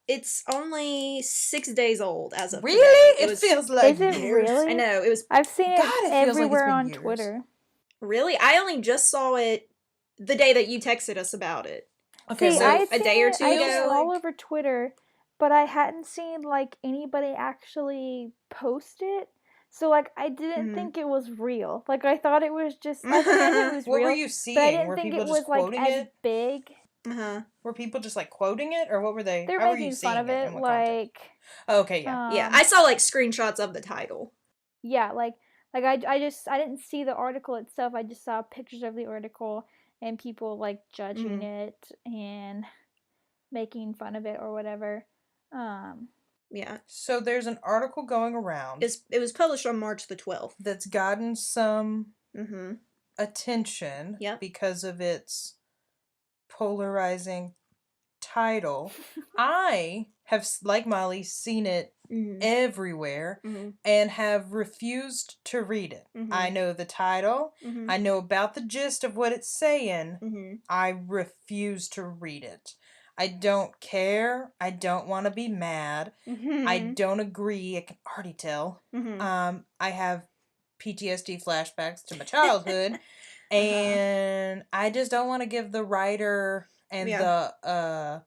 it's only 6 days old as of really? Today. It feels like is it years. really? I know, it was. I've seen it everywhere like on years. Twitter. Really? I only just saw it the day that you texted us about it. Okay, See, so a day or two I ago. seen it all over Twitter, but I hadn't seen like anybody actually post it. So like I didn't think it was real. Like I thought it was just. I thought it was what real. were you seeing? But I didn't were think people it just was like quoting as it? big. Were people just like quoting it, or what were they? They're how were you making seeing fun of it, in what like. context? Oh, okay, yeah, Yeah. I saw like screenshots of the title. Yeah, like I didn't see the article itself. I just saw pictures of the article and people like judging it and making fun of it or whatever. Yeah. So there's an article going around. It was published on March the 12th. That's gotten some attention because of its polarizing title. I have, like Molly, seen it everywhere and have refused to read it. I know the title. I know about the gist of what it's saying. I refuse to read it. I don't care. I don't want to be mad. I don't agree. I can already tell. I have PTSD flashbacks to my childhood. And I just don't want to give the writer and the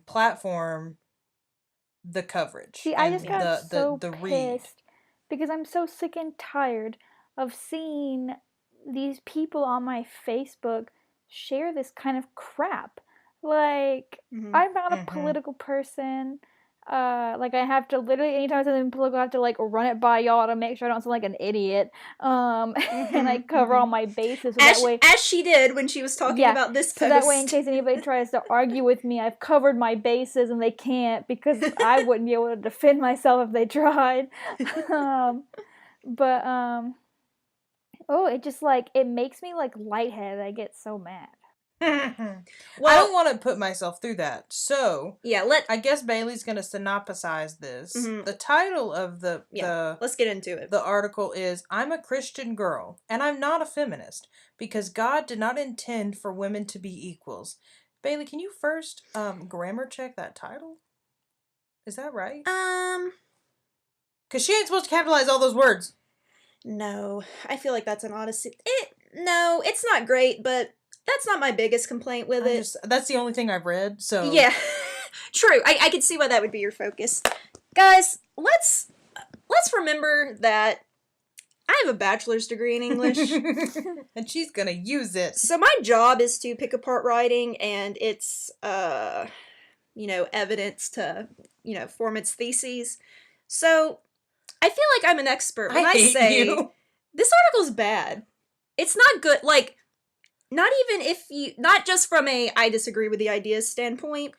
platform the coverage. See, I just got so pissed because I'm so sick and tired of seeing these people on my Facebook share this kind of crap. Like, I'm not a political person. Like, I have to literally, anytime something political, I have to, like, run it by y'all to make sure I don't sound like an idiot. And I cover all my bases. So that way, as she did when she was talking about this post. So that way, in case anybody tries to argue with me, I've covered my bases and they can't because I wouldn't be able to defend myself if they tried. It just, like, it makes me, like, lightheaded. I get so mad. Well, I don't want to put myself through that. So, I guess Bailey's going to synopsize this. The title of the let's get into it. The article is I'm a Christian girl and I'm not a feminist because God did not intend for women to be equals. Bailey, can you first grammar check that title? Is that right? Cuz she ain't supposed to capitalize all those words. No, I feel like that's an odyssey. No, it's not great, but that's not my biggest complaint with it. That's the only thing I've read, so... Yeah, true. I can see why that would be your focus. Guys, let's let's remember that I have a bachelor's degree in English. And she's gonna use it. So my job is to pick apart writing and its, evidence to, form its theses. So I feel like I'm an expert when I say, this article's bad. It's not good. Like, not just from a I disagree with the ideas standpoint.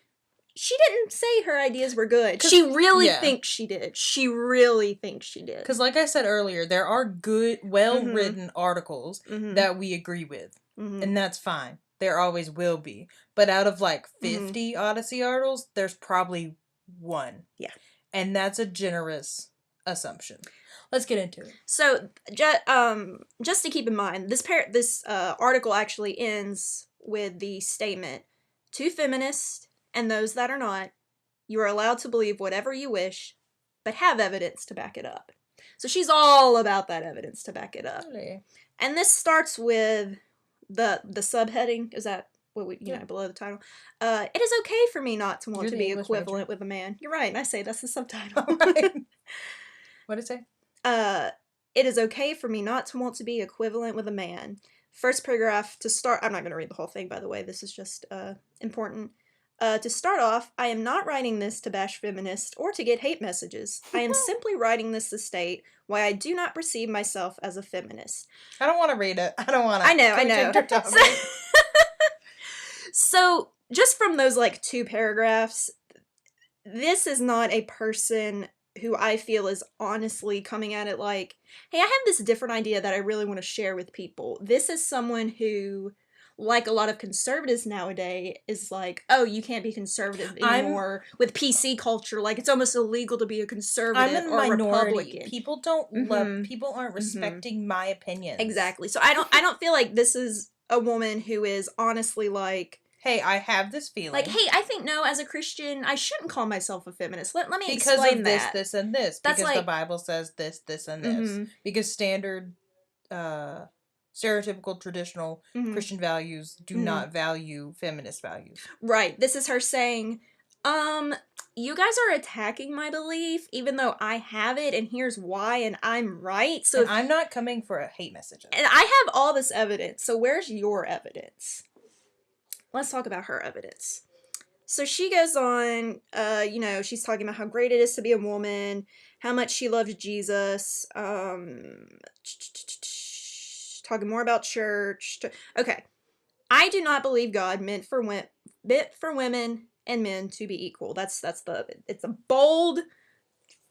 She didn't say her ideas were good. She really thinks she did. She really thinks she did. Because like I said earlier, there are good, well-written articles that we agree with. And that's fine. There always will be. But out of like 50 Odyssey articles, there's probably one. Yeah. And that's a generous assumption. Let's get into it. So, just to keep in mind, this article actually ends with the statement, to feminists and those that are not, you are allowed to believe whatever you wish, but have evidence to back it up. So she's all about that evidence to back it up. Really? And this starts with the subheading. Is that what we, below the title? It is okay for me not to want to be equivalent with a man. You're right, and I say that's the subtitle. Right. What did it say? It is okay for me not to want to be equivalent with a man. First paragraph to start. I'm not going to read the whole thing, by the way. This is just important. To start off, I am not writing this to bash feminists or to get hate messages. I am simply writing this to state why I do not perceive myself as a feminist. I don't want to read it. I don't want to. I know. So, just from those, like, 2 paragraphs, this is not a person who I feel is honestly coming at it like, hey, I have this different idea that I really want to share with people. This is someone who, like a lot of conservatives nowadays, is like, oh, you can't be conservative anymore with PC culture. Like, it's almost illegal to be a conservative or a Republican. People don't love, people aren't respecting my opinion. Exactly. So I don't feel like this is a woman who is honestly like, hey, I have this feeling. Like, hey, I think, no, as a Christian, I shouldn't call myself a feminist. Let me because explain of that. This, and this. That's because like, the Bible says this, and this. Because standard, stereotypical, traditional Christian values do not value feminist values. Right. This is her saying, you guys are attacking my belief, even though I have it, and here's why, and I'm right. So and I'm not coming for a hate message. And I have all this evidence, so where's your evidence? Let's talk about her evidence. So she goes on, she's talking about how great it is to be a woman, how much she loves Jesus, talking more about church. Okay. I do not believe God meant for women and men to be equal. It's a bold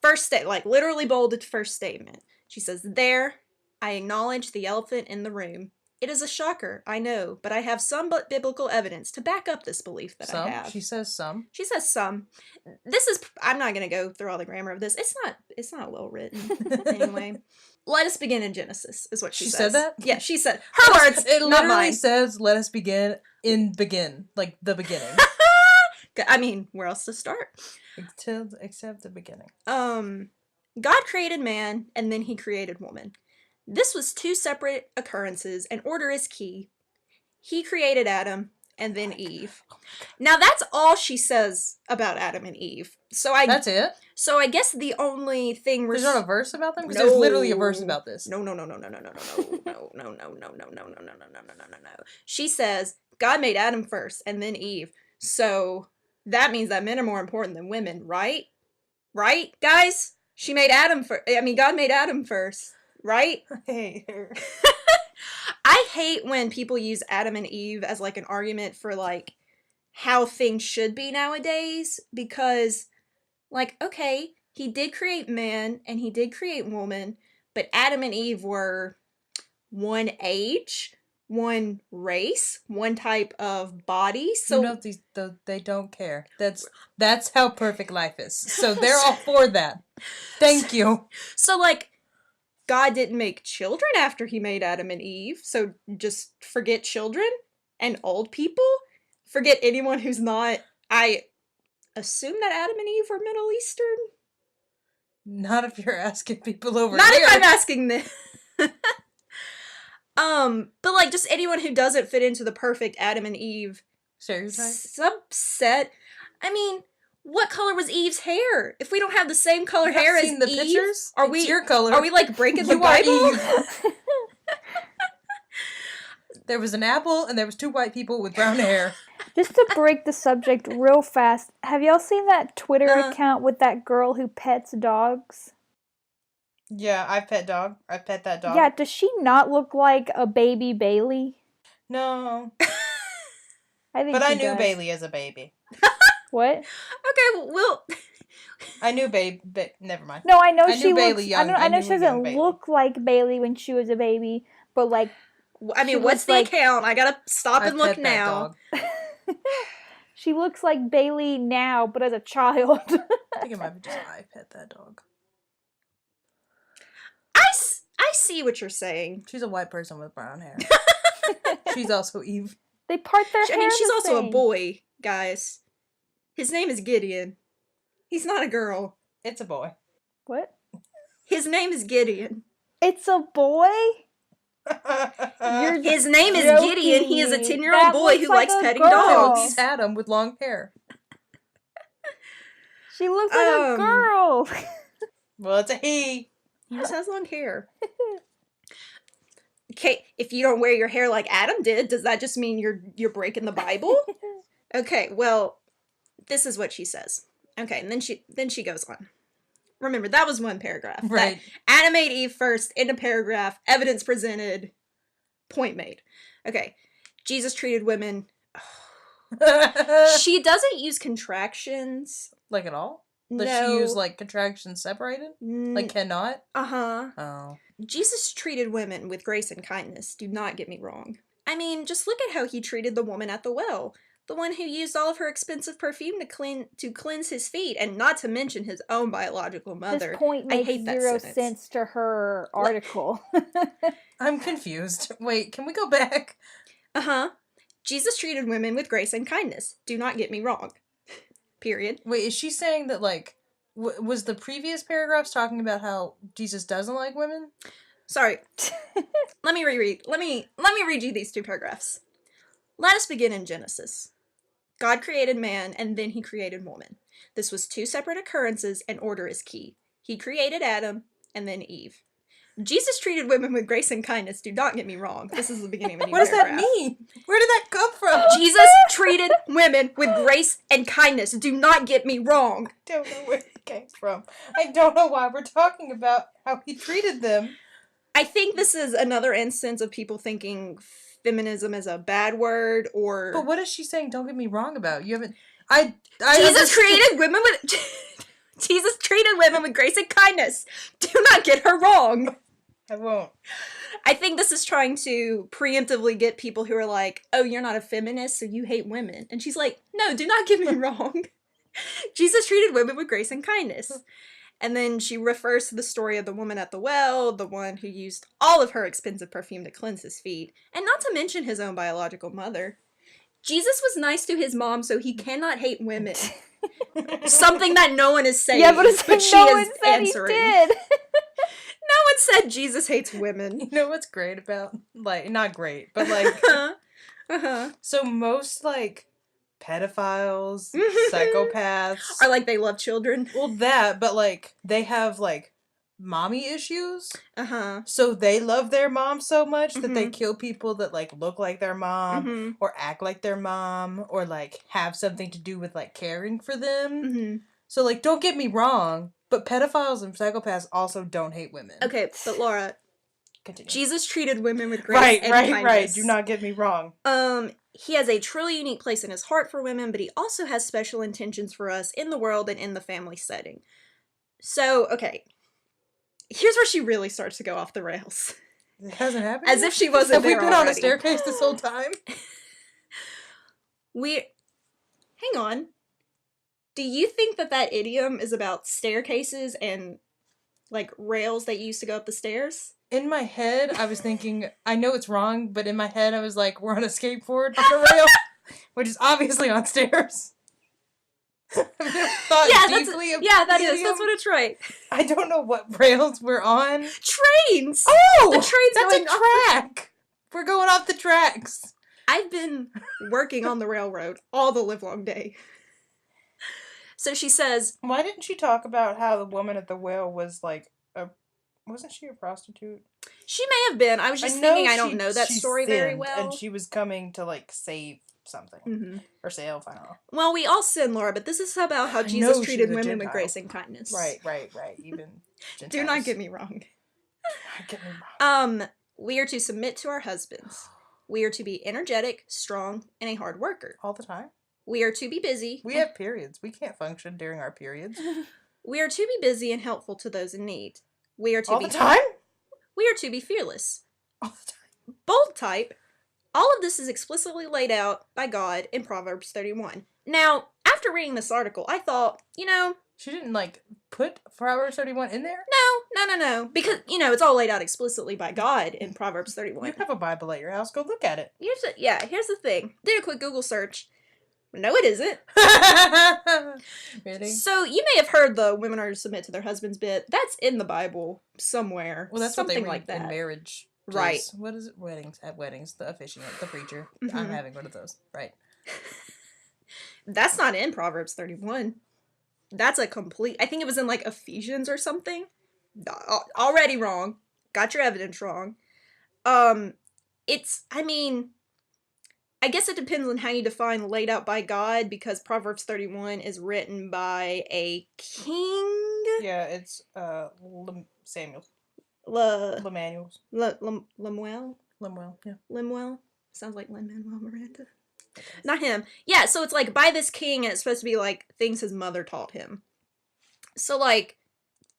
first statement, like literally bolded first statement. She says, there, I acknowledge the elephant in the room. It is a shocker, I know, but I have some biblical evidence to back up this belief that I have. She says some. She says some. I'm not going to go through all the grammar of this. It's not well written. Anyway. Let us begin in Genesis, is what she says. She said that? Yeah, she said. Her words, it not literally mine. says, let us begin like the beginning. I mean, where else to start? Except the beginning. God created man, and then he created woman. This was 2 separate occurrences, and order is key. He created Adam, and then Eve. Now, that's all she says about Adam and Eve. That's it? So I guess the only thing there's not a verse about them? Because No. there's literally a verse about this. No. She says, God made Adam first, and then Eve. So that means that men are more important than women, right? Right, guys? God made Adam first. Right? I hate her. I hate when people use Adam and Eve as like an argument for like how things should be nowadays, because like, okay, he did create man and he did create woman, but Adam and Eve were one age, one race, one type of body. So they don't care. That's how perfect life is. So they're all for that. Thank you. So like, God didn't make children after he made Adam and Eve, so just forget children and old people. Forget anyone who's not. I assume that Adam and Eve were Middle Eastern. Not if you're asking people over Not here. if I'm asking them. But like just anyone who doesn't fit into the perfect Adam and Eve stereotype. subset. I mean, what color was Eve's hair? If we don't have the same color hair as seen the Eve, pictures? are It's we your color? Are we like breaking the You are Bible? Eve. There was an apple and there was 2 white people with brown hair. Just to break the subject real fast, have y'all seen that Twitter account with that girl who pets dogs? Yeah, I pet that dog. Yeah, does she not look like a baby Bailey? No. I think But she I knew does. Bailey as a baby. What? Okay, well, I knew never mind. No, I know I she knew Bailey looks. young. I know knew she a young doesn't Bailey. look like Bailey when she was a baby, but like. I mean, what's the account? I gotta stop and look now. She looks like Bailey now, but as a child. I think it might be just I pet that dog. I see what you're saying. She's a white person with brown hair. She's also Eve. They part their hair. I mean, she's also same. a boy, guys. His name is Gideon. He's not a girl. It's a boy. What? His name is Gideon. It's a boy? His name is joking. Gideon. He is a 10-year-old boy who likes petting girl. dogs. He's Adam with long hair. She looks like a girl. Well, it's a he. He just has long hair. Okay, if you don't wear your hair like Adam did, does that just mean you're breaking the Bible? Okay, well, this is what she says. Okay, and then she goes on. Remember, that was one paragraph. Right. Adam made Eve first, in a paragraph, evidence presented, point made. Okay, Jesus treated women. She doesn't use contractions. Like at all? No. Does she use like contractions separated? Like cannot? Uh-huh. Oh. Jesus treated women with grace and kindness, do not get me wrong. I mean, just look at how he treated the woman at the well. The one who used all of her expensive perfume to cleanse his feet, and not to mention his own biological mother. This point makes zero sense to her article. I'm confused. Wait, can we go back? Uh-huh. Jesus treated women with grace and kindness. Do not get me wrong. Period. Wait, is she saying that, like, was the previous paragraphs talking about how Jesus doesn't like women? Sorry. Let me reread. Let me read you these 2 paragraphs. Let us begin in Genesis. God created man, and then he created woman. This was 2 separate occurrences, and order is key. He created Adam, and then Eve. Jesus treated women with grace and kindness. Do not get me wrong. This is the beginning of a new What does paragraph. that mean? Where did that come from? Jesus treated women with grace and kindness. Do not get me wrong. I don't know where it came from. I don't know why we're talking about how he treated them. I think this is another instance of people thinking feminism is a bad word, or... But what is she saying? Don't get me wrong about. You haven't... Jesus treated women with grace and kindness. Do not get her wrong. I won't. I think this is trying to preemptively get people who are like, oh, you're not a feminist, so you hate women. And she's like, no, do not get me wrong. Jesus treated women with grace and kindness. And then she refers to the story of the woman at the well, the one who used all of her expensive perfume to cleanse his feet, and not to mention his own biological mother. Jesus was nice to his mom, so he cannot hate women. Something that no one is saying, but she is answering. He did. No one said Jesus hates women. You know what's great about, like, not great, but like, so most, like, pedophiles, psychopaths are like they love children. Well, that, but like they have like mommy issues. So they love their mom so much that they kill people that like look like their mom or act like their mom or like have something to do with like caring for them. So like, don't get me wrong, but pedophiles and psychopaths also don't hate women. Okay, but Laura, continue. Jesus treated women with grace and kindness. Right. Do not get me wrong. He has a truly unique place in his heart for women, but he also has special intentions for us in the world and in the family setting. So, okay. Here's where she really starts to go off the rails. It hasn't happened As yet? if she wasn't Have there we been already. on a staircase this whole time? Hang on. Do you think that idiom is about staircases and, like, rails that you used to go up the stairs? In my head, I was thinking, I know it's wrong, but in my head, I was like, we're on a skateboard on a rail, which is obviously on stairs. Have you ever thought deeply of that the is. idiom? That's what it's right. I don't know what rails we're on. Trains! Oh! The train's that's going a track! We're going off the tracks. I've been working on the railroad all the livelong day. So she says... Why didn't she talk about how the woman at the well was like wasn't she a prostitute? She may have been. I was just thinking I don't know that story very well. And she was coming to, like, save something. Or save, I don't know. Well, we all sin, Laura, but this is about how Jesus treated women with grace and kindness. Right. Even Gentiles. Do not get me wrong. Get me wrong. We are to submit to our husbands. We are to be energetic, strong, and a hard worker. All the time? We are to be busy. We have periods. We can't function during our periods. We are to be busy and helpful to those in need. We are to all be... the time? We are to be fearless. All the time. Bold type. All of this is explicitly laid out by God in Proverbs 31. Now, after reading this article, I thought, She didn't, like, put Proverbs 31 in there? No. Because, it's all laid out explicitly by God in Proverbs 31. You have a Bible at your house. Go look at it. Here's the thing. Did a quick Google search. No, it isn't. Really? So, you may have heard the women are to submit to their husbands bit. That's in the Bible somewhere. Well, that's something what they read like that. in marriage. Right. What is it? Weddings. At weddings, the officiant, the preacher. I'm having one of those. Right. That's not in Proverbs 31. That's a complete... I think it was in, like, Ephesians or something. Already wrong. Got your evidence wrong. I guess it depends on how you define laid out by God, because Proverbs 31 is written by a king. Yeah, it's Samuel. Lemuel? Lemuel, yeah. Lemuel? Sounds like Lin-Manuel Miranda. Not him. Yeah, so it's like by this king, and it's supposed to be like things his mother taught him. So like,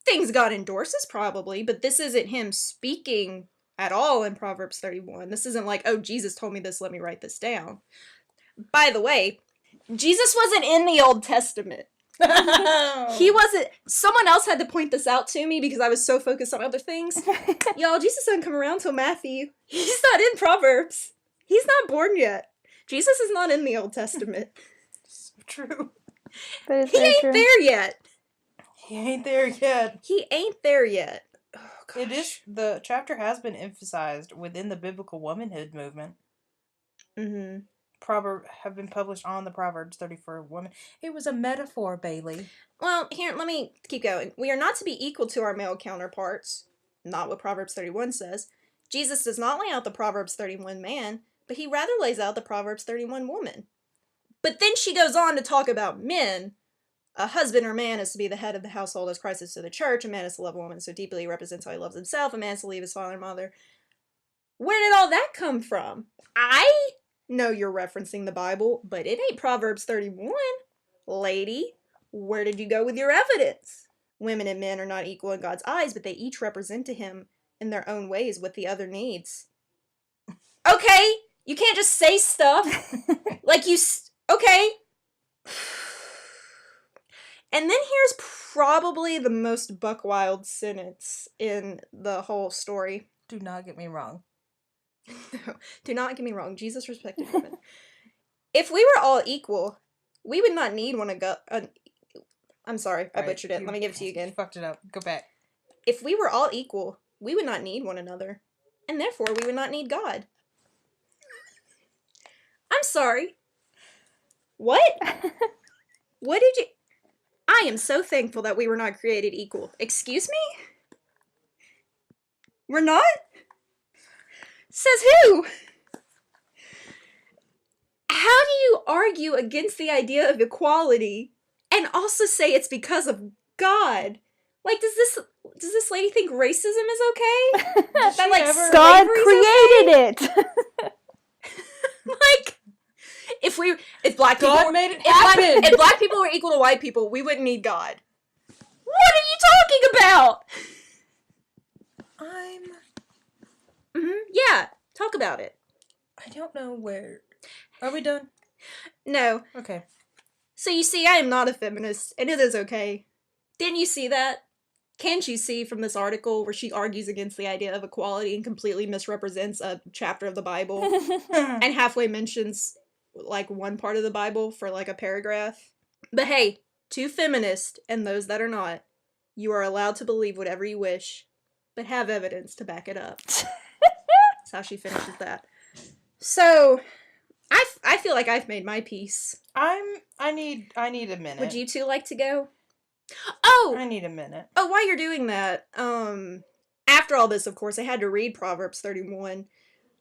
things God endorses probably, but this isn't him speaking at all in Proverbs 31. This isn't like, oh, Jesus told me this, let me write this down. By the way, Jesus wasn't in the Old Testament. He wasn't. Someone else had to point this out to me because I was so focused on other things. Y'all, Jesus doesn't come around till Matthew. He's not in Proverbs. He's not born yet. Jesus is not in the Old Testament. So true. But he ain't there yet. He ain't there yet. He ain't there yet. Oh, gosh. It is. The chapter has been emphasized within the biblical womanhood movement. Mm-hmm. Have been published on the Proverbs 34 woman. It was a metaphor, Bailey. Well, here, let me keep going. We are not to be equal to our male counterparts. Not what Proverbs 31 says. Jesus does not lay out the Proverbs 31 man, but he rather lays out the Proverbs 31 woman. But then she goes on to talk about men. A husband or man is to be the head of the household as Christ is to the church. A man is to love a woman so deeply he represents how he loves himself. A man is to leave his father and mother. Where did all that come from? I know you're referencing the Bible, but it ain't Proverbs 31. Lady, where did you go with your evidence? Women and men are not equal in God's eyes, but they each represent to him in their own ways what the other needs. Okay, you can't just say stuff like you... Okay. And then here's probably the most buck-wild sentence in the whole story. Do not get me wrong. No, do not get me wrong. Jesus respected women. If we were all equal, we would not need one another. I'm sorry, I butchered it. Let me give it to you again. You fucked it up. Go back. If we were all equal, we would not need one another. And therefore, we would not need God. I'm sorry. What? What did you... I am so thankful that we were not created equal. Excuse me? We're not? Says who? How do you argue against the idea of equality and also say it's because of God? Like, does this lady think racism is okay? That like God created it. Like, if black people God made it happen. If black people were equal to white people, we wouldn't need God. What are you talking about? Yeah, talk about it. I don't know where. Are we done? No. Okay. So you see, I am not a feminist, and it is okay. Didn't you see that? Can't you see from this article where she argues against the idea of equality and completely misrepresents a chapter of the Bible and halfway mentions like one part of the Bible for like a paragraph? But hey, to feminists and those that are not, you are allowed to believe whatever you wish, but have evidence to back it up. That's how she finishes that. So, I feel like I've made my peace. I need a minute. Would you two like to go? Oh! I need a minute. Oh, while you're doing that, after all this, of course, I had to read Proverbs 31.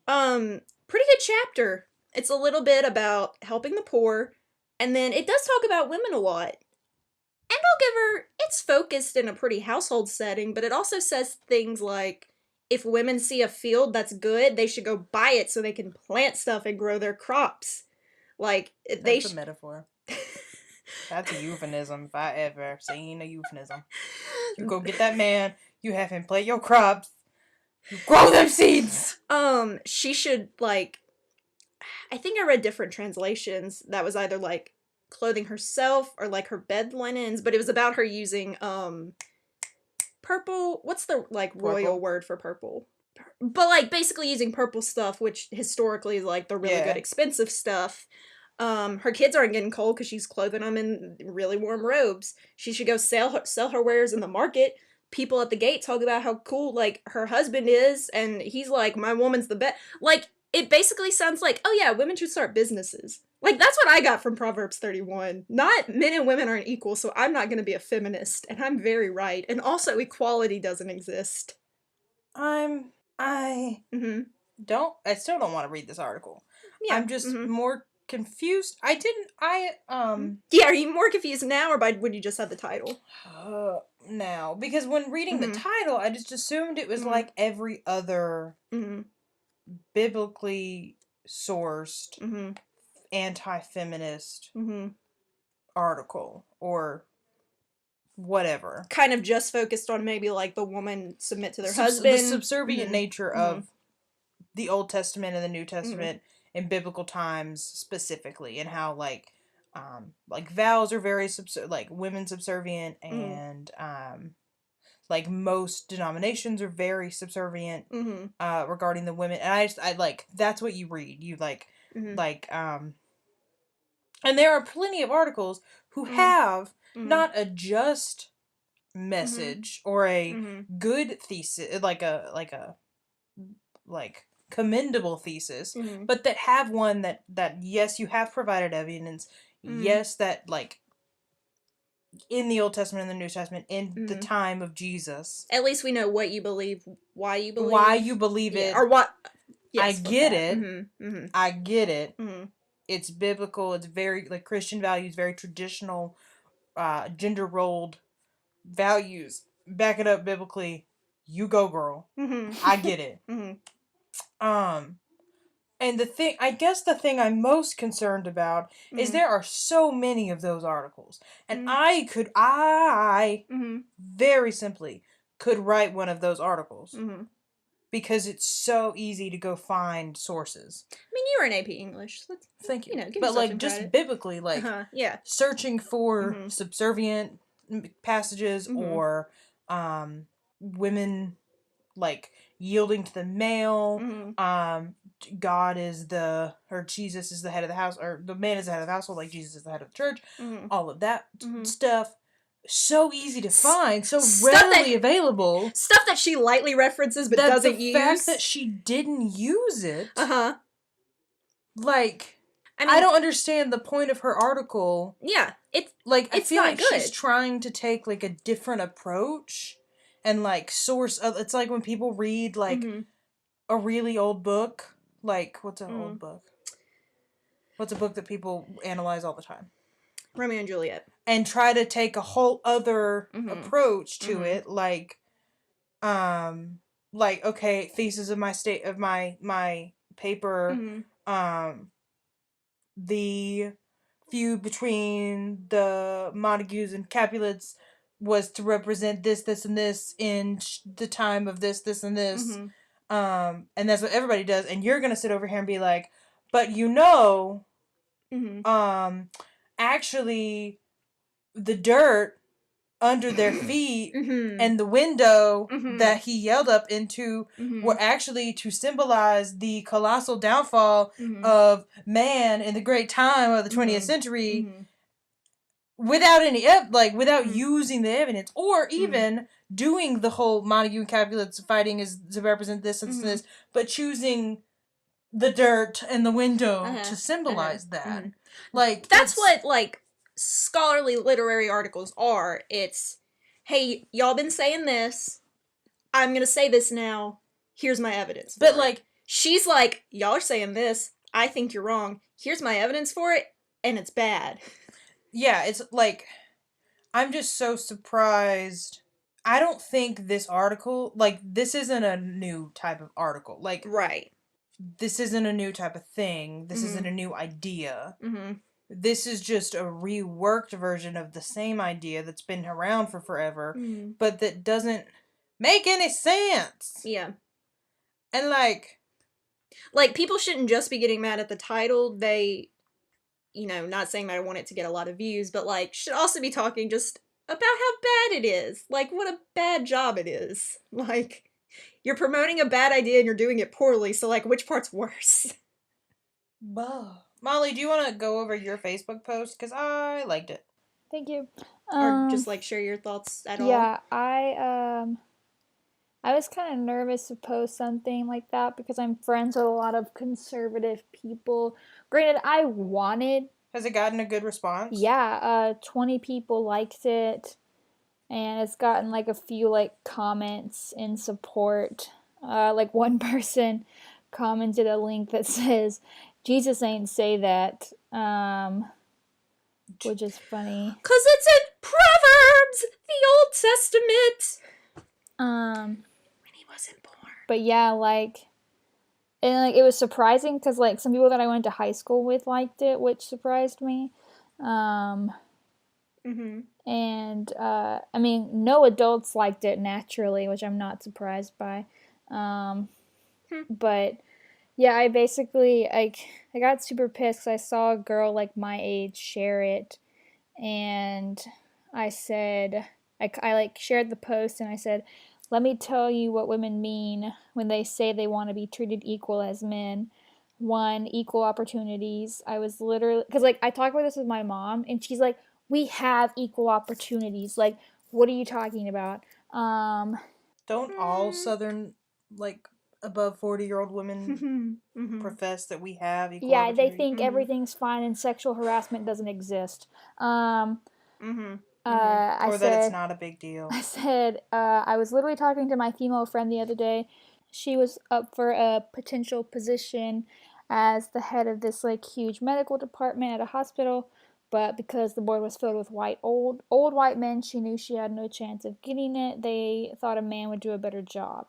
Pretty good chapter. It's a little bit about helping the poor, and then it does talk about women a lot. And I'll give her, it's focused in a pretty household setting, but it also says things like, if women see a field that's good, they should go buy it so they can plant stuff and grow their crops. Like, That's a metaphor. That's a euphemism if I ever seen a euphemism. You go get that man, you have him plant your crops, you grow them seeds! She should, like, I think I read different translations that was either, like, clothing herself or, like, her bed linens, but it was about her using, purple, what's the, like, royal word for purple? But, like, basically using purple stuff, which historically is, like, the really good expensive stuff. Her kids aren't getting cold because she's clothing them in really warm robes. She should go sell her wares in the market. People at the gate talk about how cool, like, her husband is, and he's like, my woman's the best. Like, it basically sounds like, oh yeah, women should start businesses. Like, that's what I got from Proverbs 31. Not men and women aren't equal, so I'm not going to be a feminist, and I'm very right. And also, equality doesn't exist. I still don't want to read this article. Yeah. I'm just more confused. Yeah, are you more confused now, or when you just had the title? Now, because when reading the title, I just assumed it was like every other biblically sourced anti-feminist article or whatever. Kind of just focused on maybe like the woman submit to their husband. The subservient nature of the Old Testament and the New Testament in biblical times specifically, and how like vows are very women subservient, and like most denominations are very subservient regarding the women. And I like that's what you read. You and there are plenty of articles who have not a just message or a good thesis, like commendable thesis, but that have one that yes, you have provided evidence, yes, that like in the Old Testament and the New Testament, in the time of Jesus, at least we know what you believe, why you believe it, or what. Yes, I get it. I get it. It's biblical. It's very like Christian values, very traditional, gender rolled values. Back it up biblically. You go, girl. I get it. And the thing I'm most concerned about is there are so many of those articles, and I very simply could write one of those articles. Because it's so easy to go find sources. I mean, you were in AP English. So thank you. But like just credit. Biblically, like searching for subservient passages or women like yielding to the male. God is Jesus is the head of the house, or the man is the head of the household, like Jesus is the head of the church. All of that stuff. So easy to find, so readily available. Stuff that she lightly references but doesn't use. The fact that she didn't use it. Like, I don't understand the point of her article. Yeah, it's I feel like good. She's trying to take like a different approach and like source. It's like when people read like a really old book. Like, what's an old book? What's a book that people analyze all the time? Romeo and Juliet. And try to take a whole other approach to it, like, okay, thesis of my paper, the feud between the Montagues and Capulets was to represent this, this, and this in the time of this, this, and this, and that's what everybody does, and you're gonna sit over here and be like, but actually, the dirt under their feet and the window that he yelled up into were actually to symbolize the colossal downfall of man in the great time of the 20th century without without using the evidence, or even doing the whole Montague and Capulets fighting is to represent this and this, but choosing the dirt and the window to symbolize that. Mm-hmm. Like, that's what, like, scholarly literary articles are. It's, hey, y'all been saying this. I'm gonna say this now. Here's my evidence. But, like... She's like, y'all are saying this. I think you're wrong. Here's my evidence for it. And it's bad. Yeah, it's, like... I'm just so surprised. I don't think this article... Like, this isn't a new type of article. Like... Right. This isn't a new type of thing. This isn't a new idea. This is just a reworked version of the same idea that's been around for forever, but that doesn't make any sense. Yeah. And, like, people shouldn't just be getting mad at the title. They, not saying that I want it to get a lot of views, but, like, should also be talking just about how bad it is. Like, what a bad job it is. Like, you're promoting a bad idea and you're doing it poorly, so, like, which part's worse? Molly, do you want to go over your Facebook post? Because I liked it. Thank you. Or just, like, share your thoughts at all? Yeah, I was kind of nervous to post something like that because I'm friends with a lot of conservative people. Granted, I wanted... Has it gotten a good response? Yeah, 20 people liked it. And it's gotten, like, a few, like, comments in support. Like, one person commented a link that says, Jesus ain't say that, which is funny. 'Cause it's in Proverbs, the Old Testament. When he wasn't born. But yeah, like, and, like, it was surprising because, like, some people that I went to high school with liked it, which surprised me. And, I mean, no adults liked it naturally, which I'm not surprised by. But, yeah, I basically, I got super pissed 'cause I saw a girl, like, my age share it, and I said, I like, shared the post, and I said, let me tell you what women mean when they say they want to be treated equal as men. 1, equal opportunities. I was literally, because, like, I talked about this with my mom, and she's like, we have equal opportunities. Like, what are you talking about? Don't all Southern, like, above 40-year-old women profess that we have equal opportunities? Yeah, they think everything's fine and sexual harassment doesn't exist. Or that it's not a big deal. I said, I was literally talking to my female friend the other day. She was up for a potential position as the head of this, like, huge medical department at a hospital, but because the board was filled with old white men, she knew she had no chance of getting it. They thought a man would do a better job.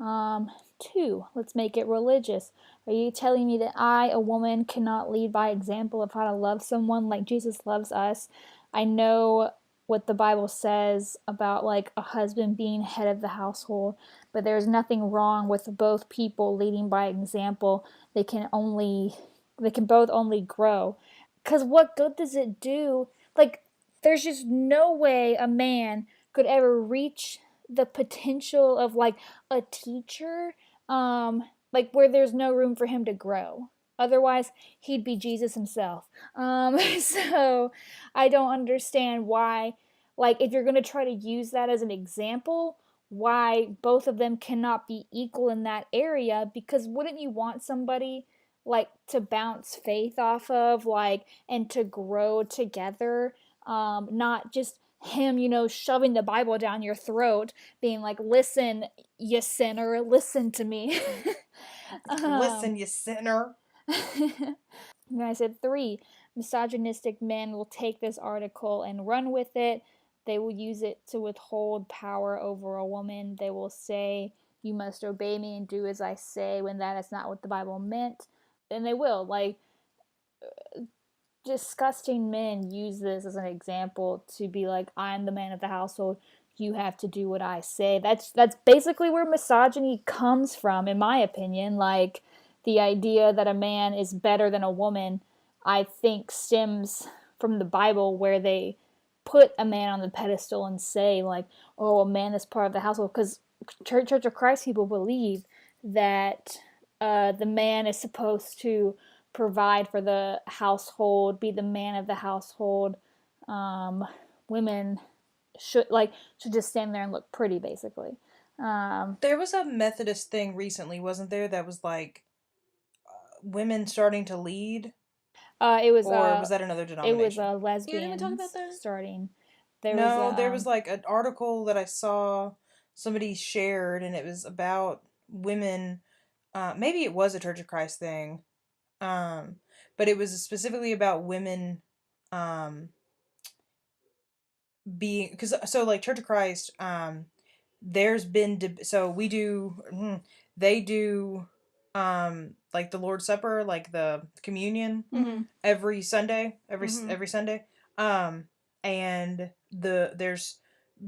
2, let's make it religious. Are you telling me that I, a woman, cannot lead by example of how to love someone like Jesus loves us? I know what the Bible says about, like, a husband being head of the household, but there's nothing wrong with both people leading by example. They can both only grow. Because what good does it do? Like, there's just no way a man could ever reach the potential of, like, a teacher, like, where there's no room for him to grow. Otherwise, he'd be Jesus himself. So I don't understand why, like, if you're going to try to use that as an example, why both of them cannot be equal in that area, because wouldn't you want somebody, like, to bounce faith off of, like, and to grow together, not just him, shoving the Bible down your throat, being like, listen, you sinner, listen to me. Listen, you sinner. And I said 3, misogynistic men will take this article and run with it. They will use it to withhold power over a woman. They will say, you must obey me and do as I say, when that is not what the Bible meant. And they will. Like, disgusting men use this as an example to be like, I'm the man of the household. You have to do what I say. That's basically where misogyny comes from, in my opinion. Like, the idea that a man is better than a woman, I think, stems from the Bible, where they put a man on the pedestal and say, like, oh, a man is part of the household. Because Church of Christ people believe that the man is supposed to provide for the household, be the man of the household. Women should just stand there and look pretty, basically. There was a Methodist thing recently, wasn't there, that was like, women starting to lead? It was Or was that another denomination? You didn't even talk about lesbians that? starting. There was No, there was like an article that I saw somebody shared, and it was about women. Maybe it was a Church of Christ thing, but it was specifically about women being, because so like Church of Christ, there's been so we do they do like the Lord's Supper, like the communion every Sunday, every Sunday, and there's,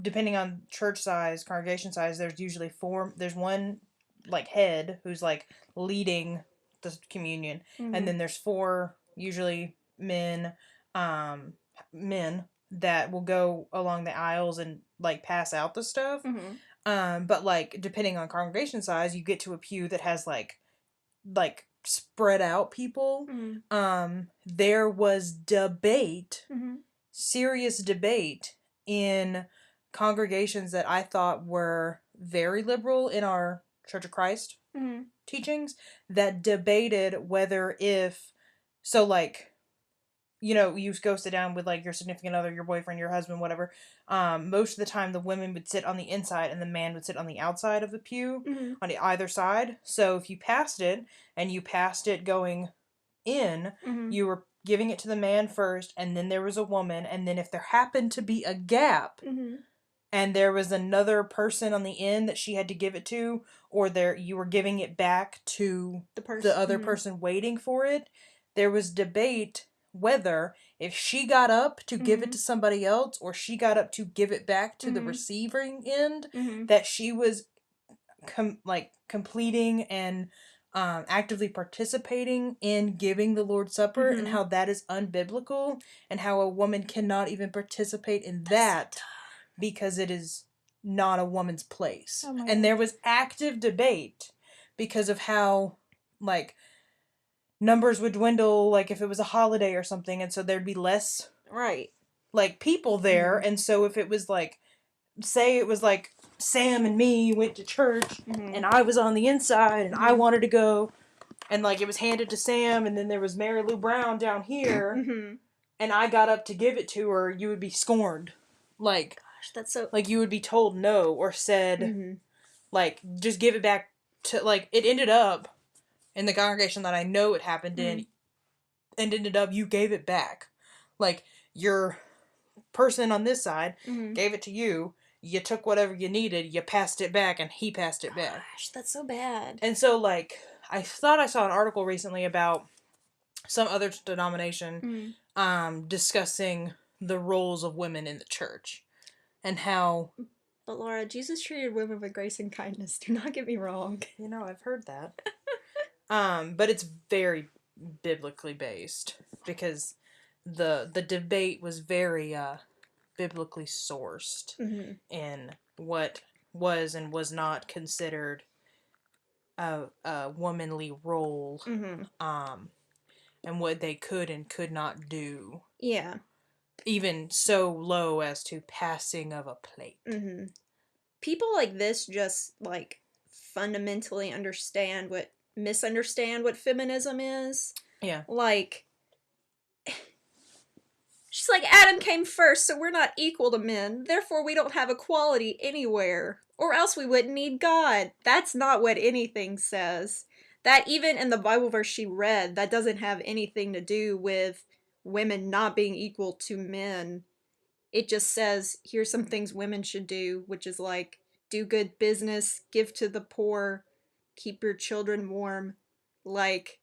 depending on church size, congregation size, there's one like head who's like leading the communion, and then there's four usually um men that will go along the aisles and like pass out the stuff. But like depending on congregation size, you get to a pew that has like spread out people. There was debate, serious debate in congregations that I thought were very liberal in our Church of Christ teachings, that debated whether, if so, like, you know, you go sit down with like your significant other, your boyfriend, your husband, whatever. Most of the time, the women would sit on the inside and the man would sit on the outside of the pew on either side. So if you passed it and you passed it going in, you were giving it to the man first, and then there was a woman, and then if there happened to be a gap and there was another person on the end that she had to give it to, or there you were giving it back to the other person waiting for it, there was debate whether, if she got up to give it to somebody else or she got up to give it back to the receiving end, that she was completing and actively participating in giving the Lord's Supper, and how that is unbiblical, and how a woman cannot even participate in that because it is not a woman's place. Oh my and gosh. there was active debate because of how, like, numbers would dwindle, like if it was a holiday or something, and so there'd be less like people there. And so if it was like, say it was like Sam and me went to church and I was on the inside and I wanted to go, and like it was handed to Sam, and then there was Mary Lou Brown down here and I got up to give it to her, you would be scorned. Like, Gosh, that's so, like you would be told no, or said like, just give it back to, like, it ended up in the congregation that I know it happened in, and ended up you gave it back. Like, your person on this side gave it to you, you took whatever you needed, you passed it back, and he passed it back. Gosh, that's so bad. And so, like, I thought I saw an article recently about some other denomination discussing the roles of women in the church and how... But Laura, Jesus treated women with grace and kindness. Do not get me wrong. You know, I've heard that. But it's very biblically based, because the debate was very biblically sourced in what was and was not considered a womanly role, and what they could and could not do. Yeah. Even so low as to passing of a plate. People like this just, like, fundamentally misunderstand what feminism is. Yeah. Like, she's like, Adam came first, so we're not equal to men. Therefore, we don't have equality anywhere. Or else we wouldn't need God. That's not what anything says. That, even in the Bible verse she read, that doesn't have anything to do with women not being equal to men. It just says, here's some things women should do, which is like, do good business, give to the poor, keep your children warm. Like...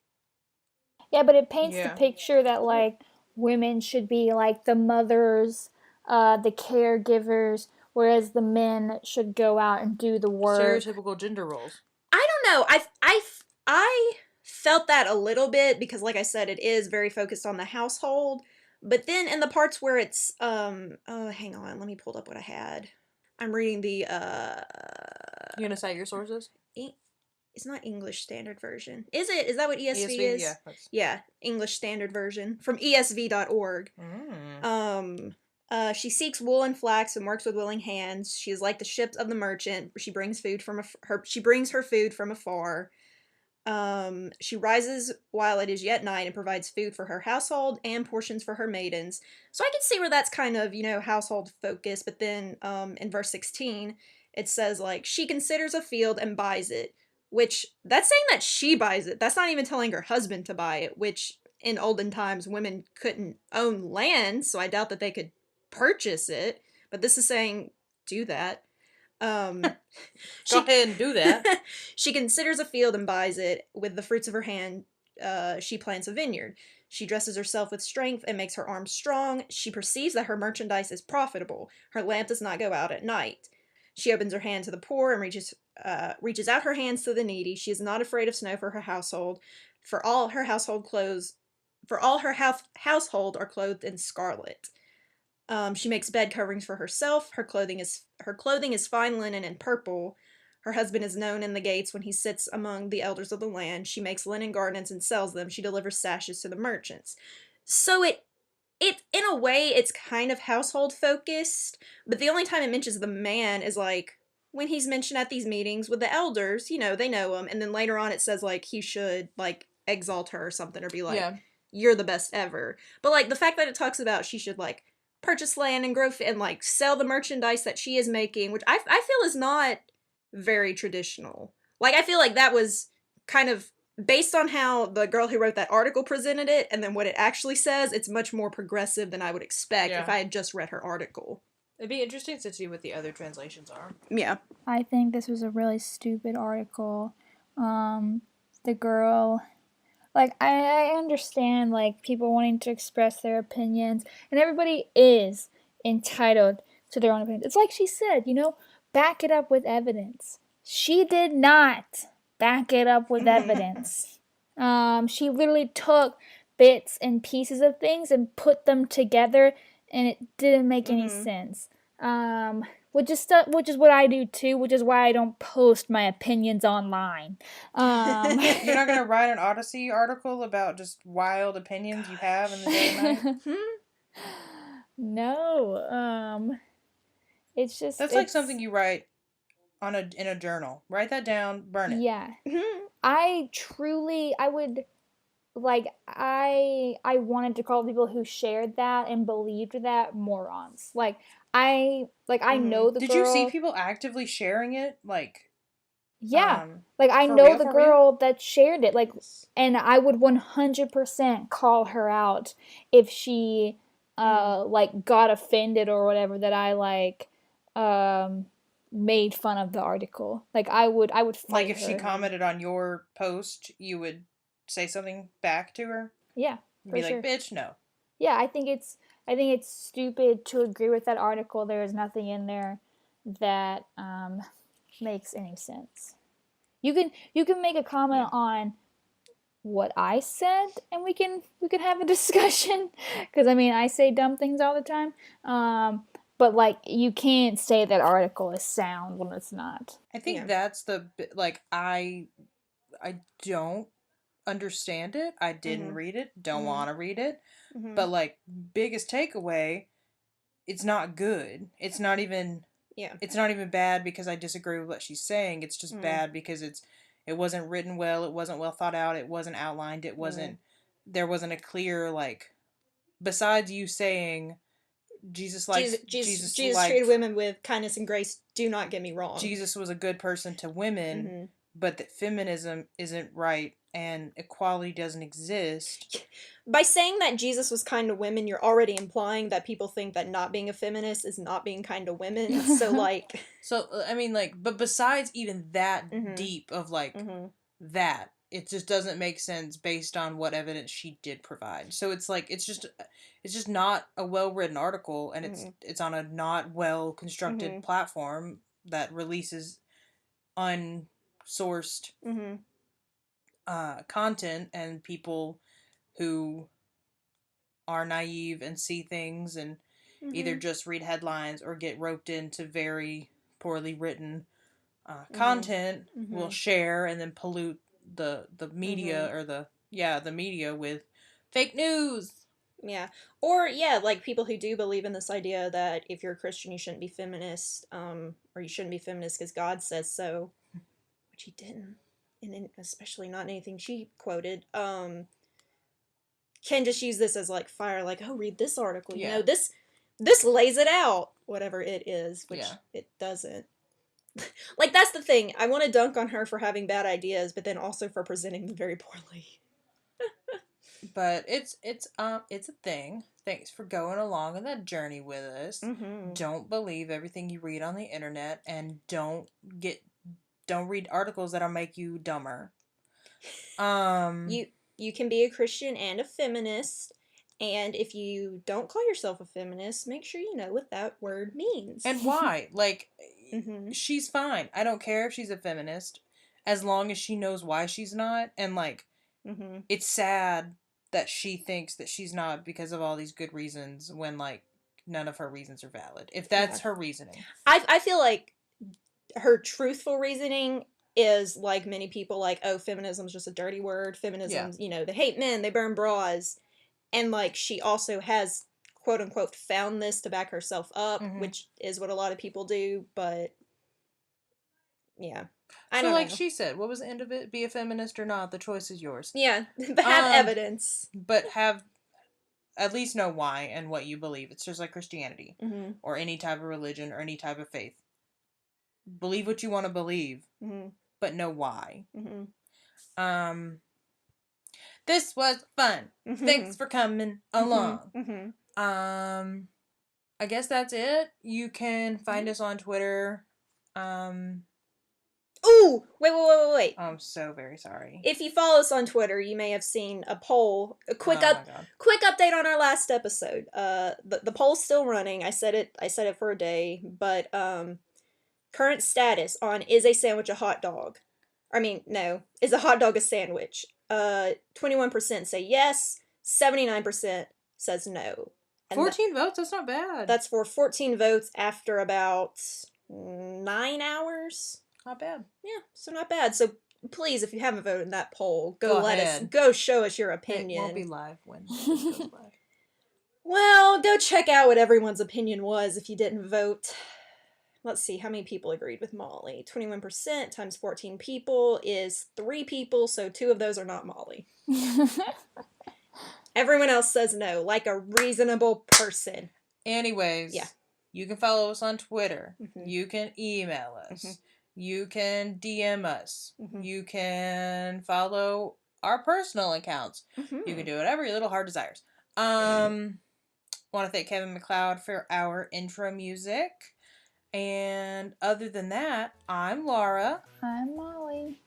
Yeah, but it paints the picture that, like, women should be like the mothers, the caregivers, whereas the men should go out and do the work. Stereotypical gender roles. I don't know. I felt that a little bit, because, like I said, it is very focused on the household. But then in the parts where it's hang on, let me pull up what I had. I'm reading the You gonna cite your sources? It's not English Standard Version. Is it? Is that what ESV is? Yeah. Yeah, English Standard Version from esv.org. She seeks wool and flax and works with willing hands. She is like the ships of the merchant. She brings her food from afar. She rises while it is yet night and provides food for her household and portions for her maidens. So I can see where that's kind of, household focus. But then in verse 16, it says, like, she considers a field and buys it, which that's saying that she buys it. That's not even telling her husband to buy it, which in olden times, women couldn't own land, so I doubt that they could purchase it. But this is saying, do that. Go ahead and do that. She considers a field and buys it. With the fruits of her hand, she plants a vineyard. She dresses herself with strength and makes her arms strong. She perceives that her merchandise is profitable. Her lamp does not go out at night. She opens her hand to the poor and reaches out her hands to the needy. She is not afraid of snow for her household. For all her household household are clothed in scarlet. She makes bed coverings for herself. Her clothing is fine linen and purple. Her husband is known in the gates when he sits among the elders of the land. She makes linen garments and sells them. She delivers sashes to the merchants. So it in a way it's kind of household focused, but the only time it mentions the man is like when he's mentioned at these meetings with the elders. They know him, and then later on it says like he should like exalt her or something, or be like, you're the best ever. But like the fact that it talks about she should like purchase land and grow and like sell the merchandise that she is making, which I feel is not very traditional. Like I feel like that was kind of based on how the girl who wrote that article presented it, and then what it actually says, it's much more progressive than I would expect if I had just read her article. It'd be interesting to see what the other translations are. Yeah. I think this was a really stupid article. The girl, like, I understand, like, people wanting to express their opinions, and everybody is entitled to their own opinions. It's like she said, back it up with evidence. She did not back it up with evidence. She literally took bits and pieces of things and put them together, and it didn't make any sense. Which is what I do too, which is why I don't post my opinions online. You're not gonna write an Odyssey article about just wild opinions you have in the day and night? No. It's just like something you write in a journal. Write that down, burn it. Yeah. I would like I wanted to call people who shared that and believed that morons. I know the girl. Did you see people actively sharing it? Yeah. I know the girl that shared it. And I would 100% call her out if she got offended or whatever that I made fun of the article. I would fight if her. she commented on your post, you would say something back to her? Yeah. You'd be like, bitch, no. Yeah, I think it's stupid to agree with that article. There is nothing in there that makes any sense. You can make a comment on what I said, and we can have a discussion. Because I say dumb things all the time. But you can't say that article is sound when it's not. I think that's I don't understand it. I didn't read it. Don't want to read it. But biggest takeaway, it's not good. It's not even it's not even bad because I disagree with what she's saying. It's just bad because it wasn't written well, it wasn't well thought out, it wasn't outlined, it wasn't there wasn't a clear besides you saying Jesus treated women with kindness and grace. Do not get me wrong. Jesus was a good person to women, but that feminism isn't right and equality doesn't exist. By saying that Jesus was kind to women, you're already implying that people think that not being a feminist is not being kind to women. But besides even that deep of that, it just doesn't make sense based on what evidence she did provide. So it's just not a well-written article, and it's on a not well-constructed platform that releases unsourced content, and people who are naive and see things and either just read headlines or get roped into very poorly written content will share and then pollute the media or the media with fake news. Yeah. Or people who do believe in this idea that if you're a Christian you shouldn't be feminist, or you shouldn't be feminist because God says so, which he didn't. and especially not anything she quoted, can just use this as like fire, like, oh, read this article. You know, this lays it out, whatever it is, which it doesn't. Like, that's the thing. I want to dunk on her for having bad ideas, but then also for presenting them very poorly. But it's a thing. Thanks for going along on that journey with us. Mm-hmm. Don't believe everything you read on the internet, and don't read articles that'll make you dumber. You can be a Christian and a feminist, and if you don't call yourself a feminist, make sure you know what that word means. And why. Like, she's fine. I don't care if she's a feminist, as long as she knows why she's not. And, like, it's sad that she thinks that she's not because of all these good reasons when, like, none of her reasons are valid. If that's her reasoning. I feel like her truthful reasoning is, like many people, like, oh, feminism's just a dirty word. Feminism's, you know, they hate men, they burn bras. And, like, she also has, quote unquote, found this to back herself up, which is what a lot of people do, but yeah. I don't know. She said, what was the end of it? Be a feminist or not, the choice is yours. Yeah, but have evidence. But have, at least know why and what you believe. It's just like Christianity, or any type of religion, or any type of faith. Believe what you want to believe, but know why. This was fun. Thanks for coming along. I guess that's it. You can find us on Twitter. Ooh! Wait. I'm so very sorry. If you follow us on Twitter, you may have seen a poll. A quick update on our last episode. The poll's still running. I said it for a day, but current status on is a sandwich a hot dog? I mean, no. Is a hot dog a sandwich? 21% say yes, 79% says no. And 14 votes? That's not bad. That's for 14 votes after about 9 hours. Not bad. Yeah, so not bad. So please, if you haven't voted in that poll, go show us your opinion. It won't be live when it goes live. Well, go check out what everyone's opinion was if you didn't vote. Let's see, how many people agreed with Molly? 21% times 14 people is 3 people, so 2 of those are not Molly. Everyone else says no, like a reasonable person. Anyways, you can follow us on Twitter. You can email us. You can DM us. You can follow our personal accounts. You can do whatever your little heart desires. Want to thank Kevin MacLeod for our intro music. And other than that, I'm Laura. I'm Molly.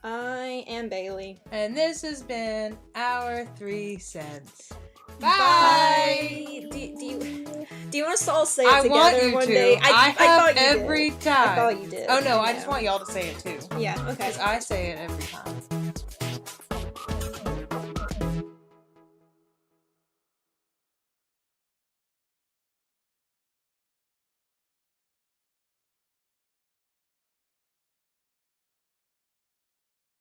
I am Bailey. And this has been Our 3 Cents. Bye. Do you want us to all say it together one day? I have thought you every did. time. I thought you did. Oh no, I just want y'all to say it too. Yeah, okay. Because I say it every time.